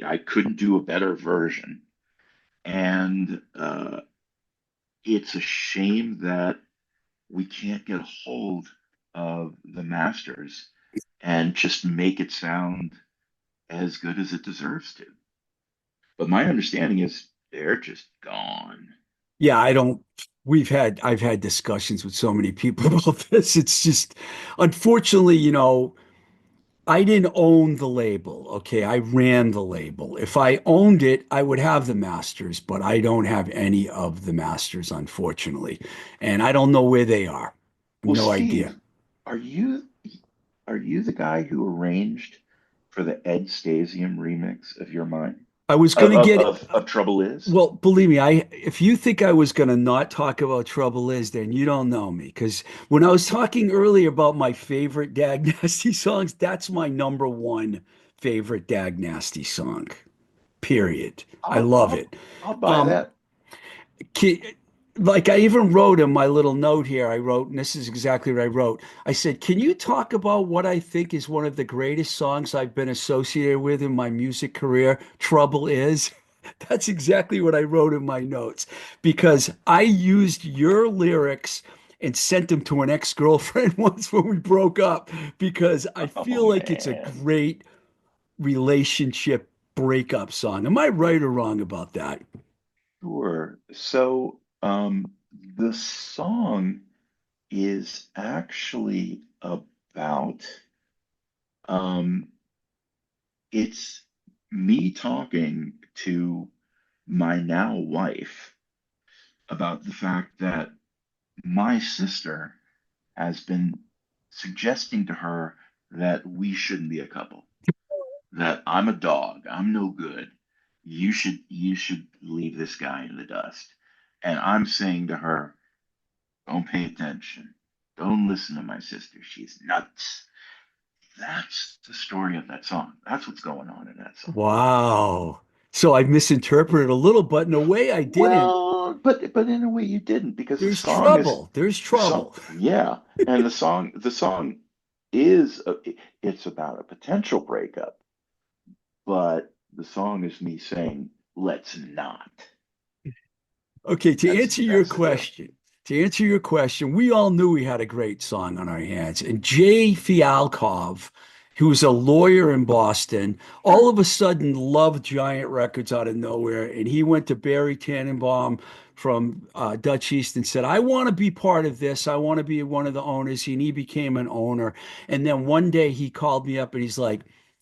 I couldn't do a better version. And it's a shame that we can't get a hold of the masters and just make it sound as good as it deserves to. But my understanding is they're just gone. Yeah, I don't, I've had discussions with so many people about this. It's just, unfortunately, I didn't own the label. Okay. I ran the label. If I owned it, I would have the masters, but I don't have any of the masters, unfortunately. And I don't know where they are. Well, No idea. Steve, are you are you the guy who arranged for the Ed Stasium remix of Your Mind? I was going Of to of get, of, of Trouble Is? well, believe me, if you think I was going to not talk about Trouble Is, then you don't know me. Because when I was talking earlier about my favorite Dag Nasty songs, that's my number one favorite Dag Nasty song. Period. I I'll love I'll it. I'll buy Um, that. like I even wrote in my little note here, I wrote, and this is exactly what I wrote. I said, "Can you talk about what I think is one of the greatest songs I've been associated with in my music career? Trouble Is." That's exactly what I wrote in my notes because I used your lyrics and sent them to an ex-girlfriend once when we broke up because I Oh feel like it's a man. great relationship breakup song. Am I right or wrong about that? Sure. So, the song is actually about, um, it's me talking to my now wife about the fact that my sister has been suggesting to her that we shouldn't be a couple, that I'm a dog, I'm no good. You should leave this guy in the dust. And I'm saying to her, don't pay attention. Don't listen to my sister. She's nuts. That's the story of that song. That's what's going on in that song. Wow. So I misinterpreted a little, but in a way I didn't. Well, but in a way you didn't because the There's song is trouble. There's the song. trouble. Yeah, and the song is it's about a potential breakup, but the song is me saying let's not. Okay, That's the deal. to answer your question, we all knew we had a great song on our hands. And Jay Fialkov, who was a lawyer in Boston, all Sure. of a sudden loved Giant Records out of nowhere. And he went to Barry Tannenbaum from Dutch East and said, I want to be part of this. I want to be one of the owners. And he became an owner. And then one day he called me up and he's like,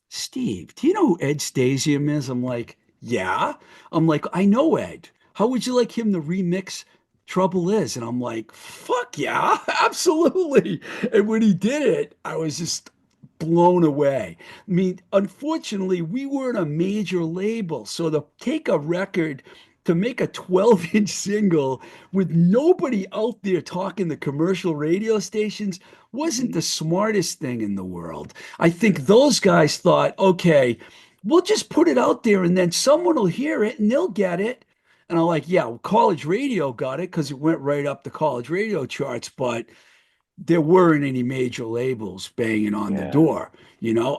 Steve, do you know who Ed Stasium is? I'm like, yeah. I'm like, I know Ed. How would you like him to remix Trouble Is? And I'm like, fuck yeah, absolutely. And when he did it, I was just blown away. I mean, unfortunately, we weren't a major label. So to take a record, to make a 12-inch single with nobody out there talking the commercial radio stations wasn't the Mhm. smartest thing in the world. I think those guys thought, okay, we'll just put it out there and then someone will hear it and they'll get it. And I'm like, yeah, well, college radio got it because it went right up the college radio charts, but there weren't any major labels banging on the Yeah. door,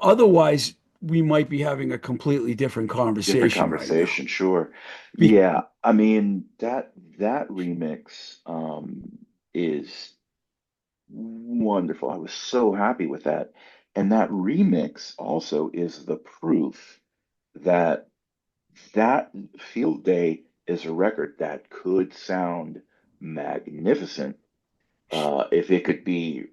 Otherwise, we might be having a completely different Different conversation right now. conversation, sure. Be- Yeah, I mean that remix is wonderful. I was so happy with that. And that remix also is the proof that that Field Day is a record that could sound magnificent if it could be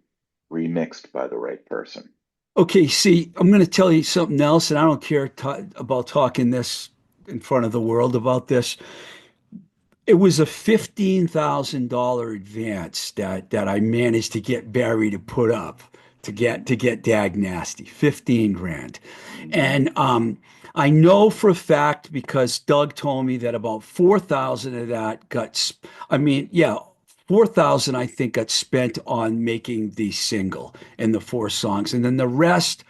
remixed by the right person. okay, see, I'm going to tell you something else, and I don't care about talking this in front of the world about this. It was a $15,000 advance that I managed to get Barry to put up Mhm, to get Dag Nasty, 15 grand. mhm. And I know for a fact because Doug told me that about 4,000 of that got, I mean, yeah, 4,000 I think got spent on making the single and the four songs, and then the rest,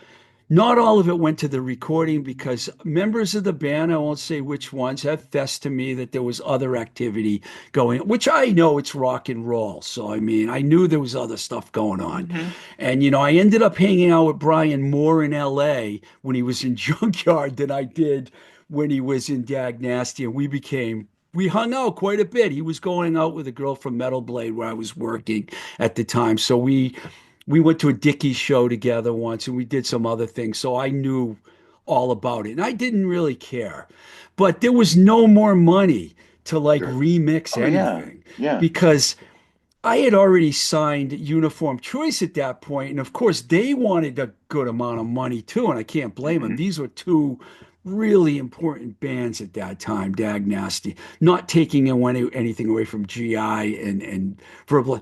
not all of it went to the recording because members of the band, I won't say which ones, have fessed to me that there was other activity going, which I know it's rock and roll. So, I mean, I knew there was other stuff going on. Hmm. And, I ended up hanging out with Brian more in LA when he was in Junkyard than I did when he was in Dag Nasty. And we hung out quite a bit. He was going out with a girl from Metal Blade where I was working at the time. So we went to a Dickie show together once and we did some other things. So I knew all about it. And I didn't really care. But there was no more money to like Sure. remix Oh yeah, anything yeah. because I had already signed Uniform Choice at that point, and of course they wanted a good amount of money too, and I can't blame them. Hmm. These were two really important bands at that time, Dag Nasty, not taking anything away from GI and Verbal.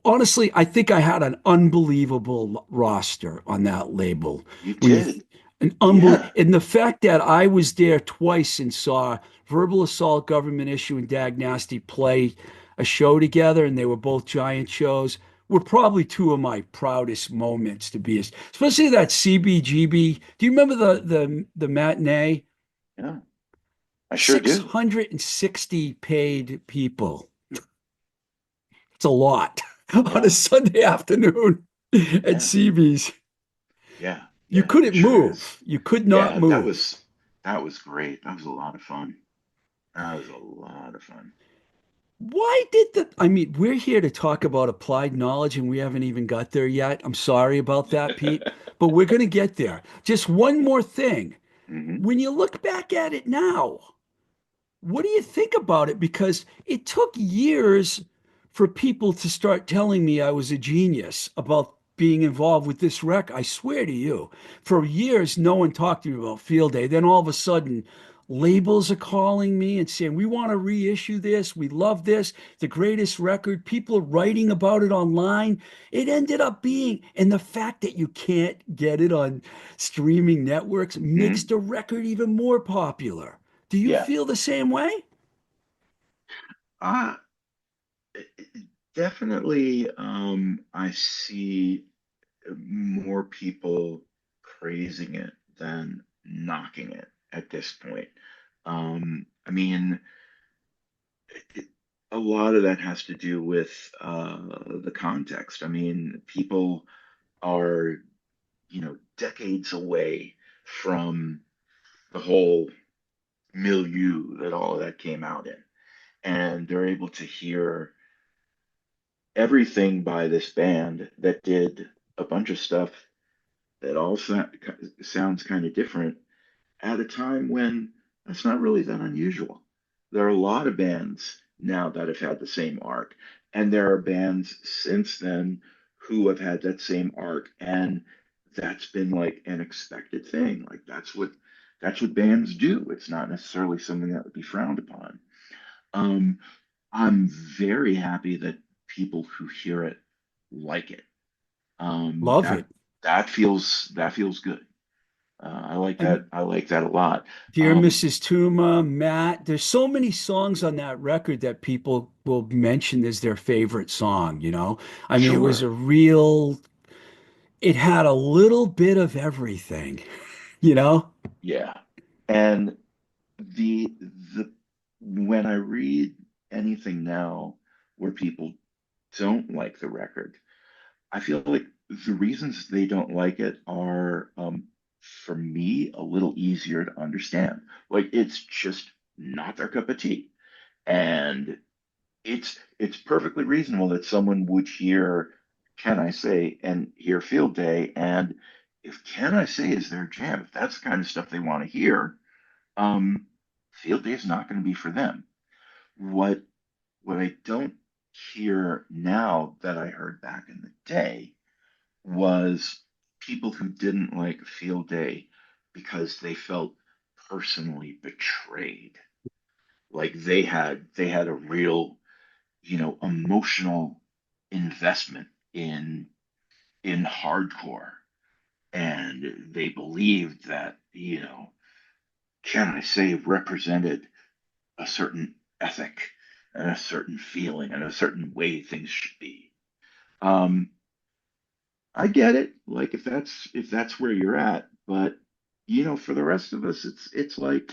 Honestly, I think I had an unbelievable roster on that label. You When you did. an Yeah. and the fact that I was there twice and saw Verbal Assault, Government Issue, and Dag Nasty play a show together, and they were both giant shows, were probably two of my proudest moments to be, especially that CBGB. Do you remember the matinee? Yeah. I sure do. 660 paid people. It's a lot on a Yeah. Sunday afternoon at Yeah. CB's. Yeah. You Yeah. It couldn't sure is. move. You could not Yeah. That move. was that was great. That was a lot of fun. That was a lot of fun. Why did I mean, we're here to talk about applied knowledge and we haven't even got there yet. I'm sorry about that, Pete, but we're going to get there. Just one more thing. Hmm. When you look back at it now, what do you think about it? Because it took years for people to start telling me I was a genius about being involved with this wreck. I swear to you, for years, no one talked to me about Field Day. Then all of a sudden, labels are calling me and saying, we want to reissue this. We love this. The greatest record. People are writing about it online. It ended up being, and the fact that you can't get it on streaming networks makes Hmm. the record even more popular. Do you Yeah. feel the same way? Uh, definitely, I see more people praising it than knocking it at this point. I mean, it, a lot of that has to do with the context. I mean, people are, decades away from the whole milieu that all of that came out in. And they're able to hear everything by this band that did a bunch of stuff that all sounds kind of different at a time when that's not really that unusual. There are a lot of bands now that have had the same arc, and there are bands since then who have had that same arc, and that's been like an expected thing. Like that's what bands do. It's not necessarily something that would be frowned upon. Um, I'm very happy that people who hear it like it. Um, Love that it. that feels good. I like And that. I like that a lot. Dear Um, Mrs. Tuma, Matt, there's so many songs on that record that people will mention as their favorite song. I mean, it was sure, a real, it had a little bit of everything, you know? yeah. And the the when I read anything now where people don't like the record, I feel like the reasons they don't like it are, for me, a little easier to understand. Like it's just not their cup of tea, and it's perfectly reasonable that someone would hear Can I Say and hear Field Day, and if Can I Say is their jam, if that's the kind of stuff they want to hear, um, Field Day is not going to be for them. What what I don't hear now that I heard back in the day was people who didn't like Field Day because they felt personally betrayed. Like they had a real, emotional investment in hardcore, and they believed that, can I say, represented a certain ethic and a certain feeling and a certain way things should be. Um, I get it, like if that's where you're at, but for the rest of us, it's like,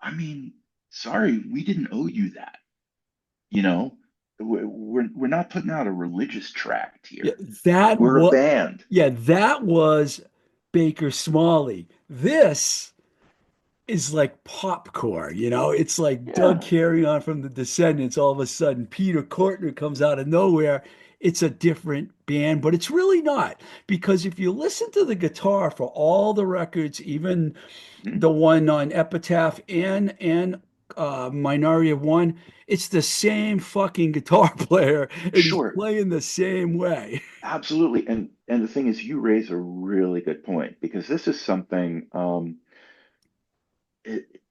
I mean, sorry, we didn't owe you that. You know, we're not putting out a religious tract Yeah, here. that We're a what band. yeah, that was Baker Smalley. This is like popcorn, It's like Doug Yeah, carry on from the Descendants. All of a sudden, Peter Cortner comes out of nowhere. It's a different band, but it's really not because if you listen to the guitar for all the records, even mhm, the one on Epitaph and Minority of One, it's the same fucking guitar player, and he's sure, playing the same way. absolutely. And the thing is, you raise a really good point because this is something. It,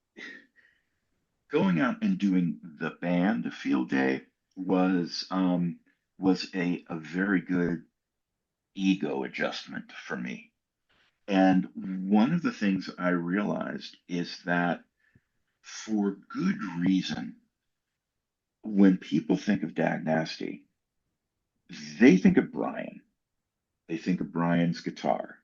Going out and doing the band field day was a very good ego adjustment for me. And one of the things I realized is that for good reason, when people think of Dag Nasty, they think of Brian. They think of Brian's guitar.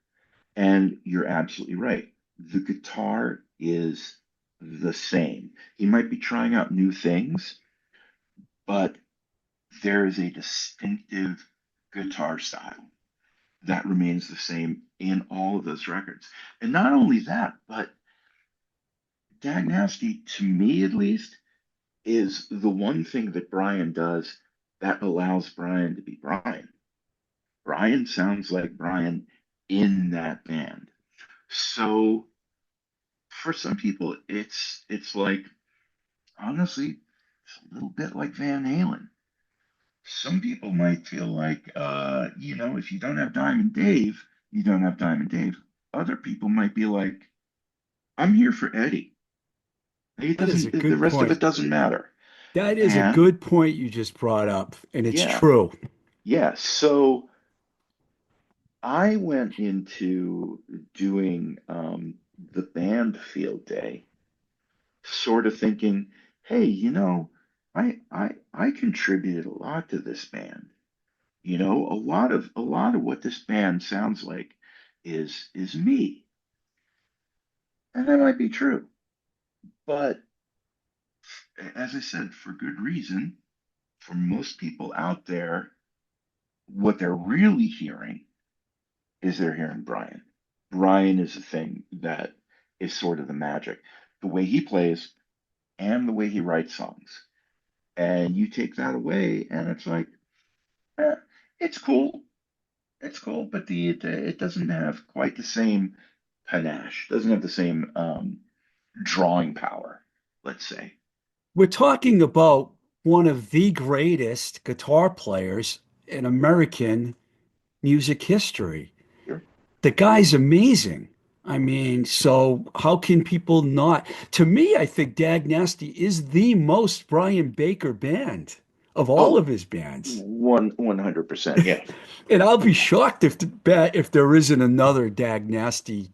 And you're absolutely right. The guitar is the same. He might be trying out new things, but there is a distinctive guitar style that remains the same in all of those records. And not only that, but Dag Nasty, to me at least, is the one thing that Brian does that allows Brian to be Brian. Brian sounds like Brian in that band. So for some people, it's like honestly, it's a little bit like Van Halen. Some people might feel like, if you don't have Diamond Dave, you don't have Diamond Dave. Other people might be like, I'm here for Eddie. It That is a doesn't, the good rest of it point. doesn't matter. That is a And good point you just brought up, and it's yeah, true. yeah. So I went into doing the band field day, sort of thinking, hey, I contributed a lot to this band. A lot of what this band sounds like is me. And that might be true. But as I said, for good reason, for most people out there, what they're really hearing is they're hearing Brian. Brian is the thing that is sort of the magic. The way he plays and the way he writes songs. And you take that away, and it's like, eh, it's cool. It's cool, but it doesn't have quite the same panache, doesn't have the same drawing power, let's say. We're talking about one of the greatest guitar players in American music history. Sure. The guy's amazing. I mean, so how can people not? To me, I think Dag Nasty is the most Brian Baker band of all of Oh, his bands. 100%. Yeah. And I'll be shocked if there isn't another Dag Nasty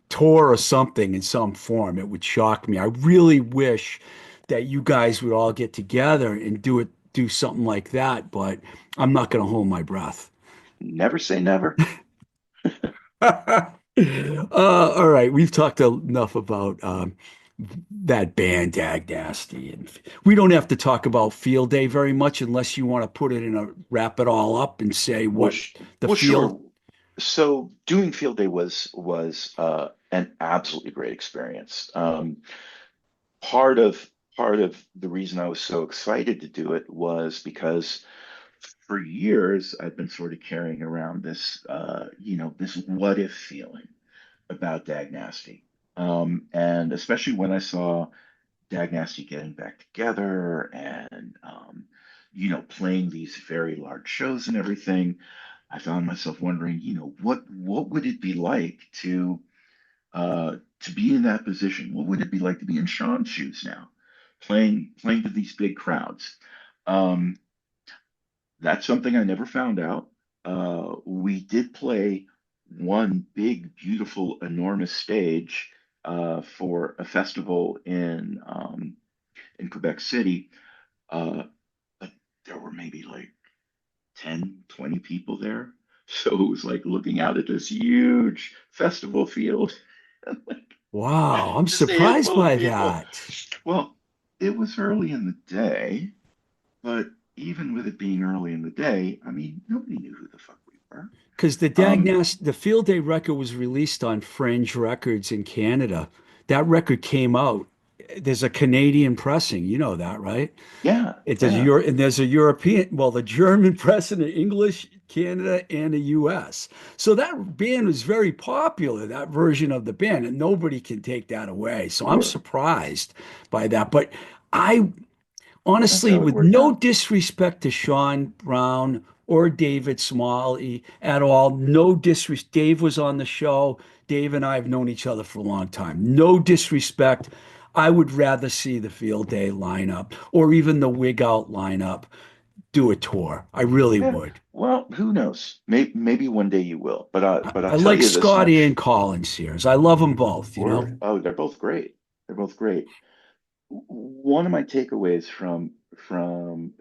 tour or something in some form. It would shock me. I really wish that you guys would all get together and do something like that, but I'm not going to hold my breath. Never say never. All right, we've talked enough about that band, Dag Nasty, and we don't have to talk about Field Day very much unless you want to put it in a wrap it all up and say Well, what the well, field. sure. So doing field day was an absolutely great experience. Part of the reason I was so excited to do it was because for years I've been sort of carrying around this what if feeling about Dag Nasty. And especially when I saw Dag Nasty getting back together and playing these very large shows and everything, I found myself wondering, what would it be like to be in that position? What would it be like to be in Sean's shoes now, playing to these big crowds? Um, that's something I never found out. We did play one big, beautiful, enormous stage for a festival in in Quebec City. But there were maybe like 10, 20 people there. So it was like looking out at this huge festival field, like Wow, I'm just a surprised handful of by people. that. Well, it was early in the day, but even with it being early in the day, I mean, nobody knew who the fuck we were. Because Um, The Field Day record was released on Fringe Records in Canada. That record came out. There's a Canadian pressing, you know that, right? yeah, It does yeah, Euro, and there's a European, well, the German press in English, Canada, and the US. So that band was very popular, that version of the band, and nobody can take that away. So I'm sure. surprised by that. But I That's honestly, how it with worked no out. disrespect to Sean Brown or David Smalley at all, no disrespect. Dave was on the show. Dave and I have known each other for a long time. No disrespect. I would rather see the Field Day lineup or even the Wig Out lineup do a tour. I really Yeah. would. Well, who knows? Maybe one day you will. But I'll I tell like you this Scotty and much. Collins here. I love them both, you know? Or oh, they're both great. They're both great. One of my takeaways from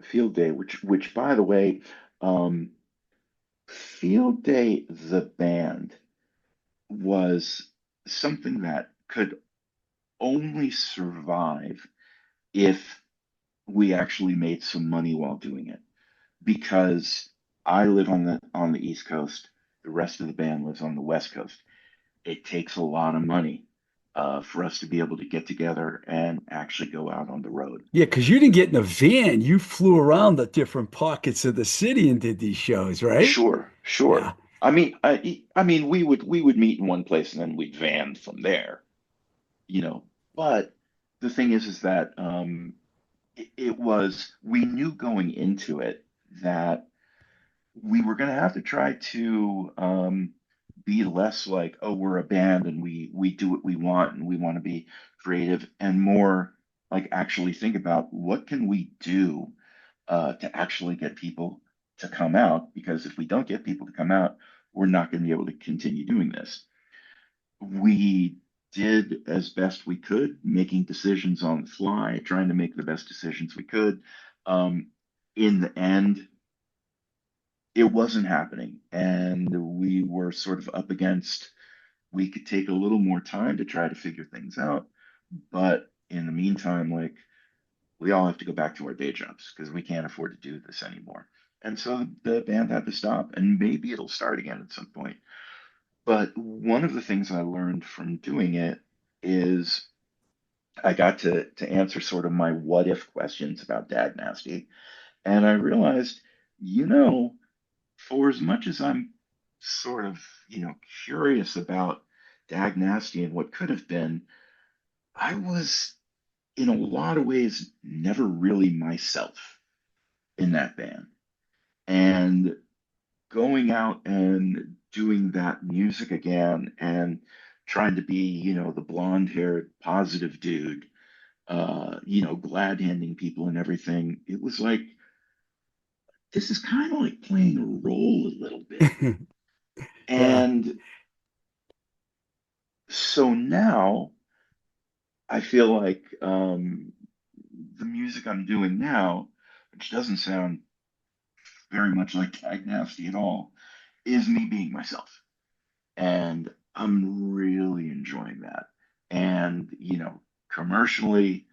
Field Day, which by the way, um, Field Day the band was something that could only survive if we actually made some money while doing it. Because I live on the East Coast, the rest of the band lives on the West Coast. It takes a lot of money for us to be able to get together and actually go out on the road. Yeah, because you didn't get in a van. You flew around the different pockets of the city and did these shows, right? Sure, Yeah. sure. I mean, we would meet in one place and then we'd van from there, you know. But the thing is that it was we knew going into it that we were going to have to try to be less like, oh, we're a band and we do what we want and we want to be creative, and more like actually think about what can we do to actually get people to come out, because if we don't get people to come out, we're not going to be able to continue doing this. We did as best we could, making decisions on the fly, trying to make the best decisions we could. Um, in the end, it wasn't happening, and we were sort of up against. We could take a little more time to try to figure things out, but in the meantime, like we all have to go back to our day jobs because we can't afford to do this anymore. And so the band had to stop, and maybe it'll start again at some point. But one of the things I learned from doing it is I got to answer sort of my what if questions about Dag Nasty. And I realized, you know, for as much as I'm sort of, curious about Dag Nasty and what could have been, I was in a lot of ways never really myself in that band. And going out and doing that music again and trying to be, the blonde haired, positive dude, glad handing people and everything, it was like, this is kind of like playing a role a little bit. Yeah. And so now I feel like the music I'm doing now, which doesn't sound very much like Tag Nasty at all, is me being myself. And I'm really enjoying that. And, commercially,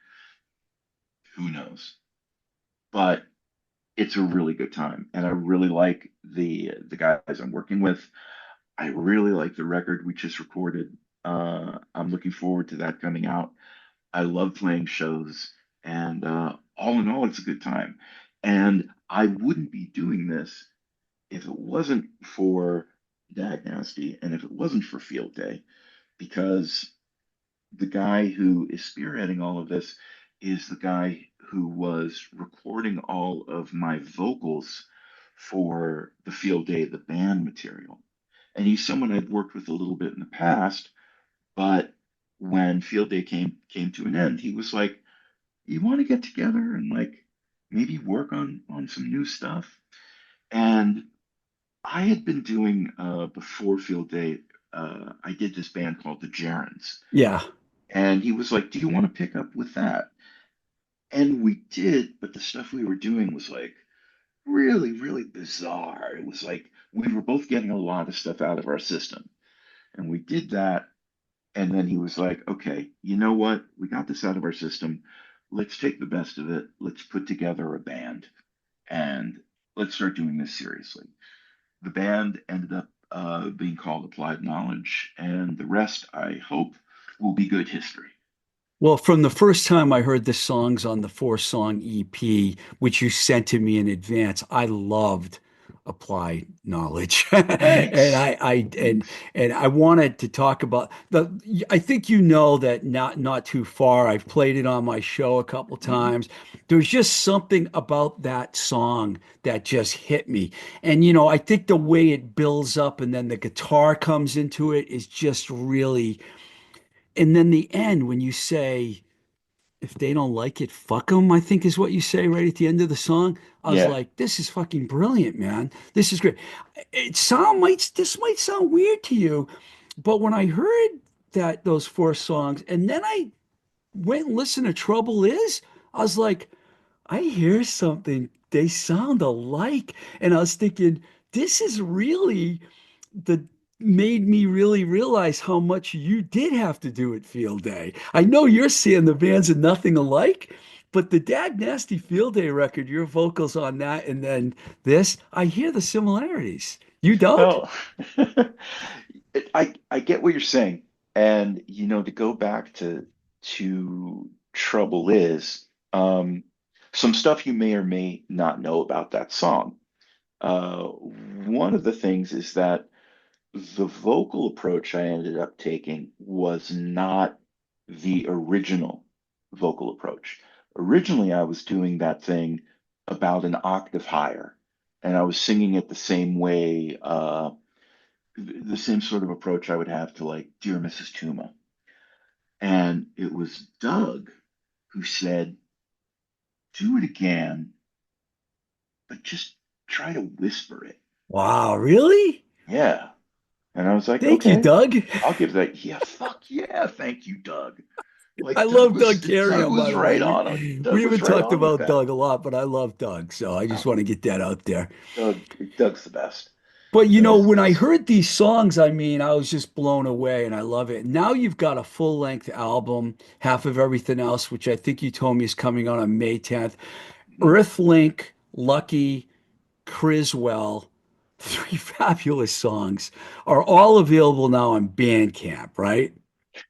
who knows? But it's a really good time. And I really like the guys I'm working with. I really like the record we just recorded. I'm looking forward to that coming out. I love playing shows, and all in all, it's a good time. And I wouldn't be doing this if it wasn't for Dag Nasty and if it wasn't for Field Day, because the guy who is spearheading all of this is the guy who was recording all of my vocals for the Field Day, the band material. And he's someone I'd worked with a little bit in the past, but when Field Day came to an end, he was like, "You want to get together and like maybe work on some new stuff?" And I had been doing before Field Day, I did this band called the Gerrans, Yeah. and he was like, "Do you want to pick up with that?" And we did, but the stuff we were doing was like really, really bizarre. It was like we were both getting a lot of stuff out of our system. And we did that. And then he was like, okay, you know what? We got this out of our system. Let's take the best of it. Let's put together a band and let's start doing this seriously. The band ended up being called Applied Knowledge, and the rest, I hope, will be good history. Well, from the first time I heard the songs on the four-song EP, which you sent to me in advance, I loved Applied Knowledge, and Thanks. Thanks. and I wanted to talk about the. I think you know that not too far. I've played it on my show a couple Hmm. times. There's just something about that song that just hit me, and I think the way it builds up and then the guitar comes into it is just really. And then the end when you say if they don't like it, fuck them, I think is what you say right at the end of the song. I was Yeah. like, this is fucking brilliant, man. This is great. This might sound weird to you, but when I heard that those four songs, and then I went and listened to Trouble Is, I was like, I hear something. They sound alike. And I was thinking, this is really the made me really realize how much you did have to do at Field Day. I know you're saying the bands are nothing alike, but the Dag Nasty Field Day record, your vocals on that, and then this, I hear the similarities. You don't? Well, I get what you're saying, and to go back to Trouble Is, some stuff you may or may not know about that song. One of the things is that the vocal approach I ended up taking was not the original vocal approach. Originally, I was doing that thing about an octave higher, and I was singing it the same way, the same sort of approach I would have to like Dear Mrs. Tuma. And it was Doug who said, do it again, but just try to whisper it. Wow, really? Yeah. And I was like, Thank you, okay, Doug. I'll give that. Yeah, fuck yeah. Thank you, Doug. I Like love Doug Doug Carrion, by was the way. right We on it. Doug we was haven't right talked on with about that. Doug a lot, but I love Doug, so I just Oh, want to get that out there. Doug, Doug's the best. But Doug's the when I best. heard these songs, I mean, I was just blown away and I love it. Now you've got a full-length album, Half of Everything Else, which I think you told me is coming out on May 10th. Mhm. Earthlink, Lucky, Criswell, three fabulous songs are all available now on Bandcamp, right?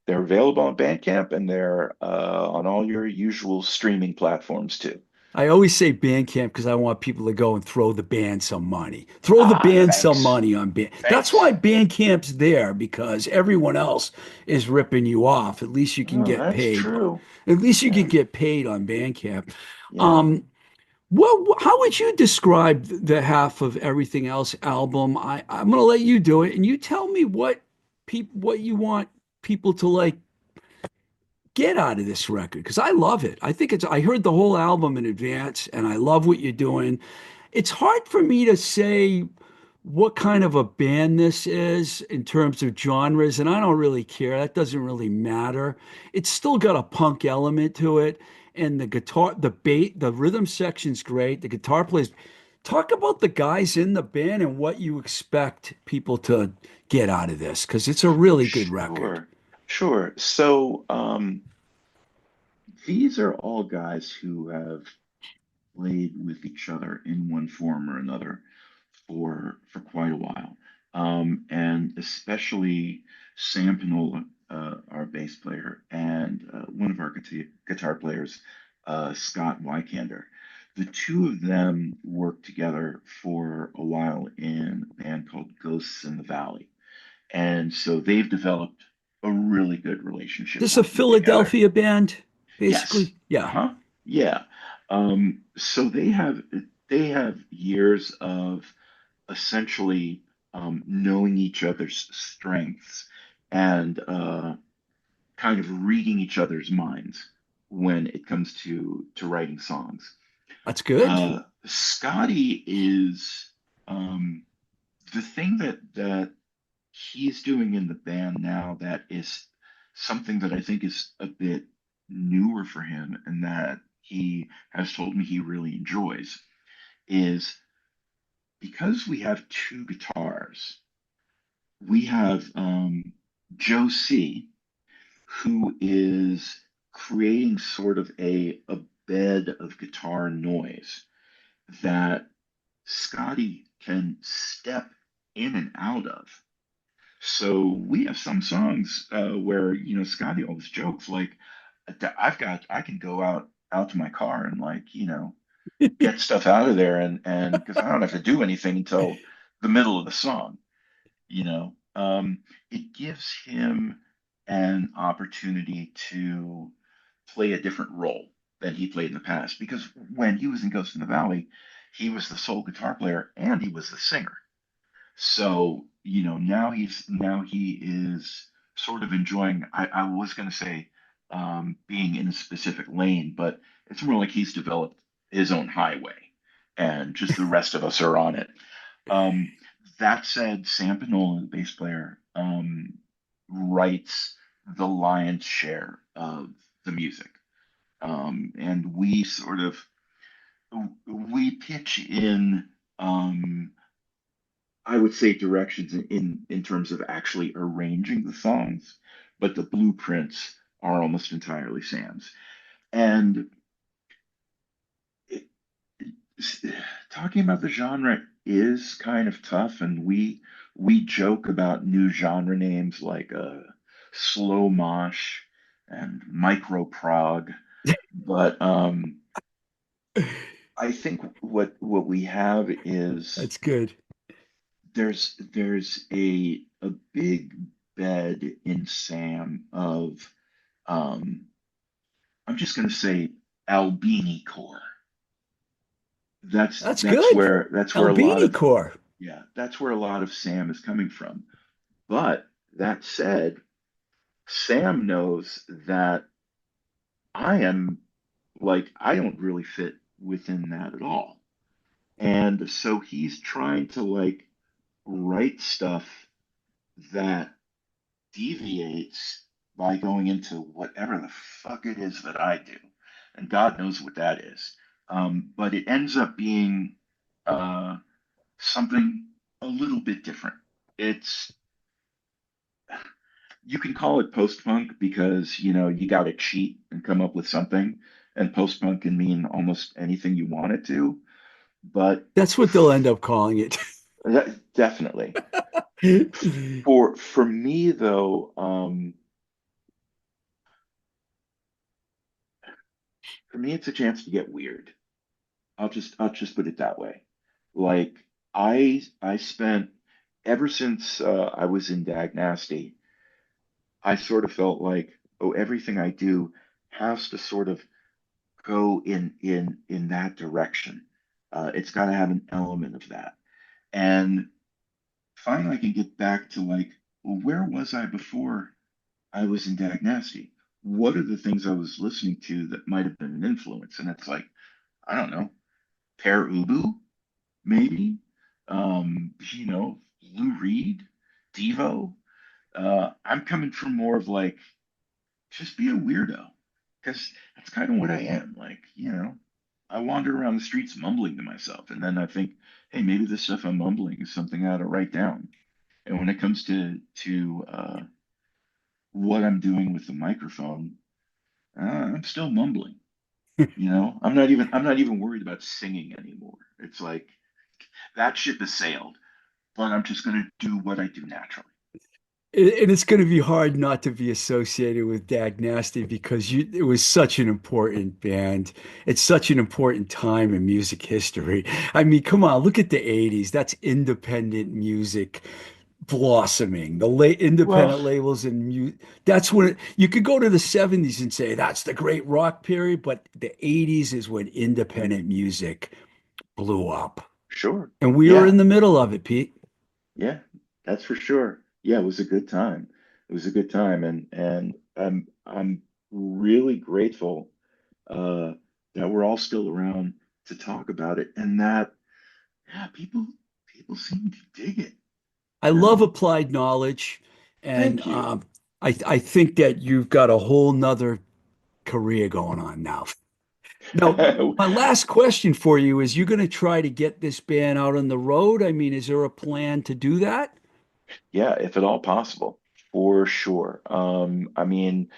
They're available on Bandcamp and they're on all your usual streaming platforms too. I always say Bandcamp because I want people to go and throw the band some money. Throw the Ah, band some thanks. money on band. That's why Thanks. Bandcamp's there because everyone else is ripping you off. At least you can Oh, get that's paid. true. At least you Yeah. can get paid on Bandcamp. Yeah. Um, how would you describe the Half of Everything Else album? I'm going to let you do it, and you tell me what you want people to like get out of this record because I love it. I think I heard the whole album in advance and I love what you're doing. It's hard for me to say what kind of a band this is in terms of genres, and I don't really care. That doesn't really matter. It's still got a punk element to it, and the guitar, the rhythm section's great. The guitar plays. Talk about the guys in the band and what you expect people to get out of this, because it's a really good record. Sure. Sure. So, these are all guys who have played with each other in one form or another for quite a while. And especially Sam Pinola, our bass player, and one of our guitar players, Scott Wykander. The two of them worked together for a while in a band called Ghosts in the Valley. And so they've developed a really good relationship This a working together. Philadelphia band, Yes. basically? Yeah, Uh-huh. Yeah. So they have years of essentially knowing each other's strengths and kind of reading each other's minds when it comes to writing songs. that's good. Scotty is um, the thing that he's doing in the band now that is something that I think is a bit newer for him, and that he has told me he really enjoys is because we have two guitars. We have Joe C, who is creating sort of a bed of guitar noise that Scotty can step in and out of. So we have some songs where Scotty always jokes like, I can go out to my car and like get stuff out of there and because I don't have to do anything until the middle of the song. you know it gives him an opportunity to play a different role than he played in the past because when he was in Ghost in the Valley he was the sole guitar player and he was the singer. So now he is sort of enjoying, I was going to say being in a specific lane, but it's more like he's developed his own highway and just the rest of us are on it. um, that said, Sam Pinola, the bass player, writes the lion's share of the music. And we pitch in, I would say, directions in terms of actually arranging the songs, but the blueprints are almost entirely Sam's. And it, talking about the genre is kind of tough, and we joke about new genre names like slow mosh and micro prog, but I think what we have is That's good. there's a big bed in Sam of um, I'm just going to say Albini core. That's That's that's good. where that's where a lot Albini of core. yeah, that's where a lot of Sam is coming from. But that said, Sam knows that I am I don't really fit within that at all. And so he's trying to write stuff that deviates by going into whatever the fuck it is that I do. And God knows what that is. But it ends up being uh, something a little bit different. It's You can call it post-punk because you got to cheat and come up with something, and post-punk can mean almost anything you want it to. But That's what they'll end up calling it. definitely for me though, for me it's a chance to get weird. I'll just put it that way. Like I spent ever since I was in Dag Nasty, I sort of felt like, oh, everything I do has to sort of go in that direction. It's got to have an element of that. And finally, I can get back to well, where was I before I was in Dag Nasty? What are the things I was listening to that might have been an influence? And it's like, I don't know, Pere Ubu, maybe. Lou Reed, Devo. I'm coming from more of just be a weirdo, because that's kind of what I am. I wander around the streets mumbling to myself, and then I think, hey, maybe this stuff I'm mumbling is something I ought to write down. And when it comes to what I'm doing with the microphone, I'm still mumbling. I'm not even worried about singing anymore. It's like that ship has sailed, but I'm just going to do what I do naturally. And it's going to be hard not to be associated with Dag Nasty because it was such an important band. It's such an important time in music history. I mean, come on, look at the 80s. That's independent music blossoming. The late Well, independent labels and that's when you could go to the 70s and say that's the great rock period, but the 80s is when independent music blew up. sure. And we were Yeah, in the middle of it, Pete. yeah, that's for sure. Yeah, it was a good time. It was a good time, and I'm really grateful uh, that we're all still around to talk about it, and that yeah, people seem to dig it. I You love know, applied knowledge, and thank you. I think that you've got a whole nother career going on now. Now, my last question for you is, you going to try to get this band out on the road? I mean, is there a plan to do that? Yeah, if at all possible, for sure. I mean,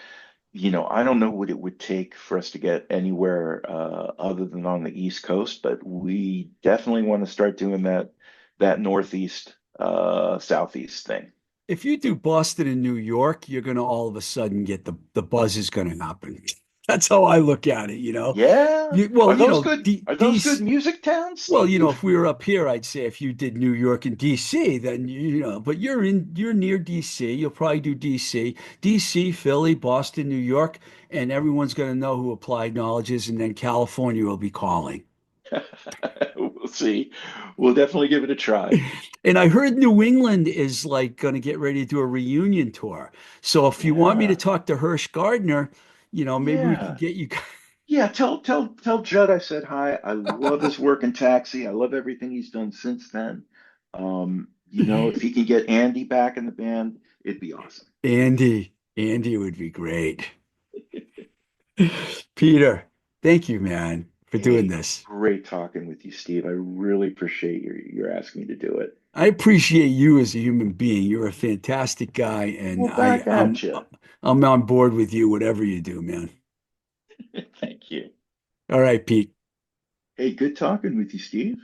I don't know what it would take for us to get anywhere other than on the East Coast, but we definitely want to start doing that Northeast, Southeast thing. If you do Boston and New York, you're going to all of a sudden get the buzz is going to happen. That's how I look at it, you know. Yeah. Well, Are those good? Are those good DC. music towns, Well, you know, Steve? if we were up here, I'd say if you did New York and DC, then but you're near DC. You'll probably do DC, Philly, Boston, New York, and everyone's going to know who Applied Knowledge is, and then California will be calling. We'll see. We'll definitely give it a try. And I heard New England is like going to get ready to do a reunion tour. So if you want me to Yeah. talk to Hirsch Gardner, maybe we could Yeah. get you. Yeah, tell Judd I said hi. I love his work in Taxi. I love everything he's done since then. If he can get Andy back in the band, it'd be awesome. Andy would be great. Peter, thank you, man, for doing Hey, this. great talking with you, Steve. I really appreciate your asking me to do it. I appreciate you as a human being. You're a fantastic guy, and Well, back at you. I'm on board with you, whatever you do, man. Thank you. All right, Pete. Hey, good talking with you, Steve.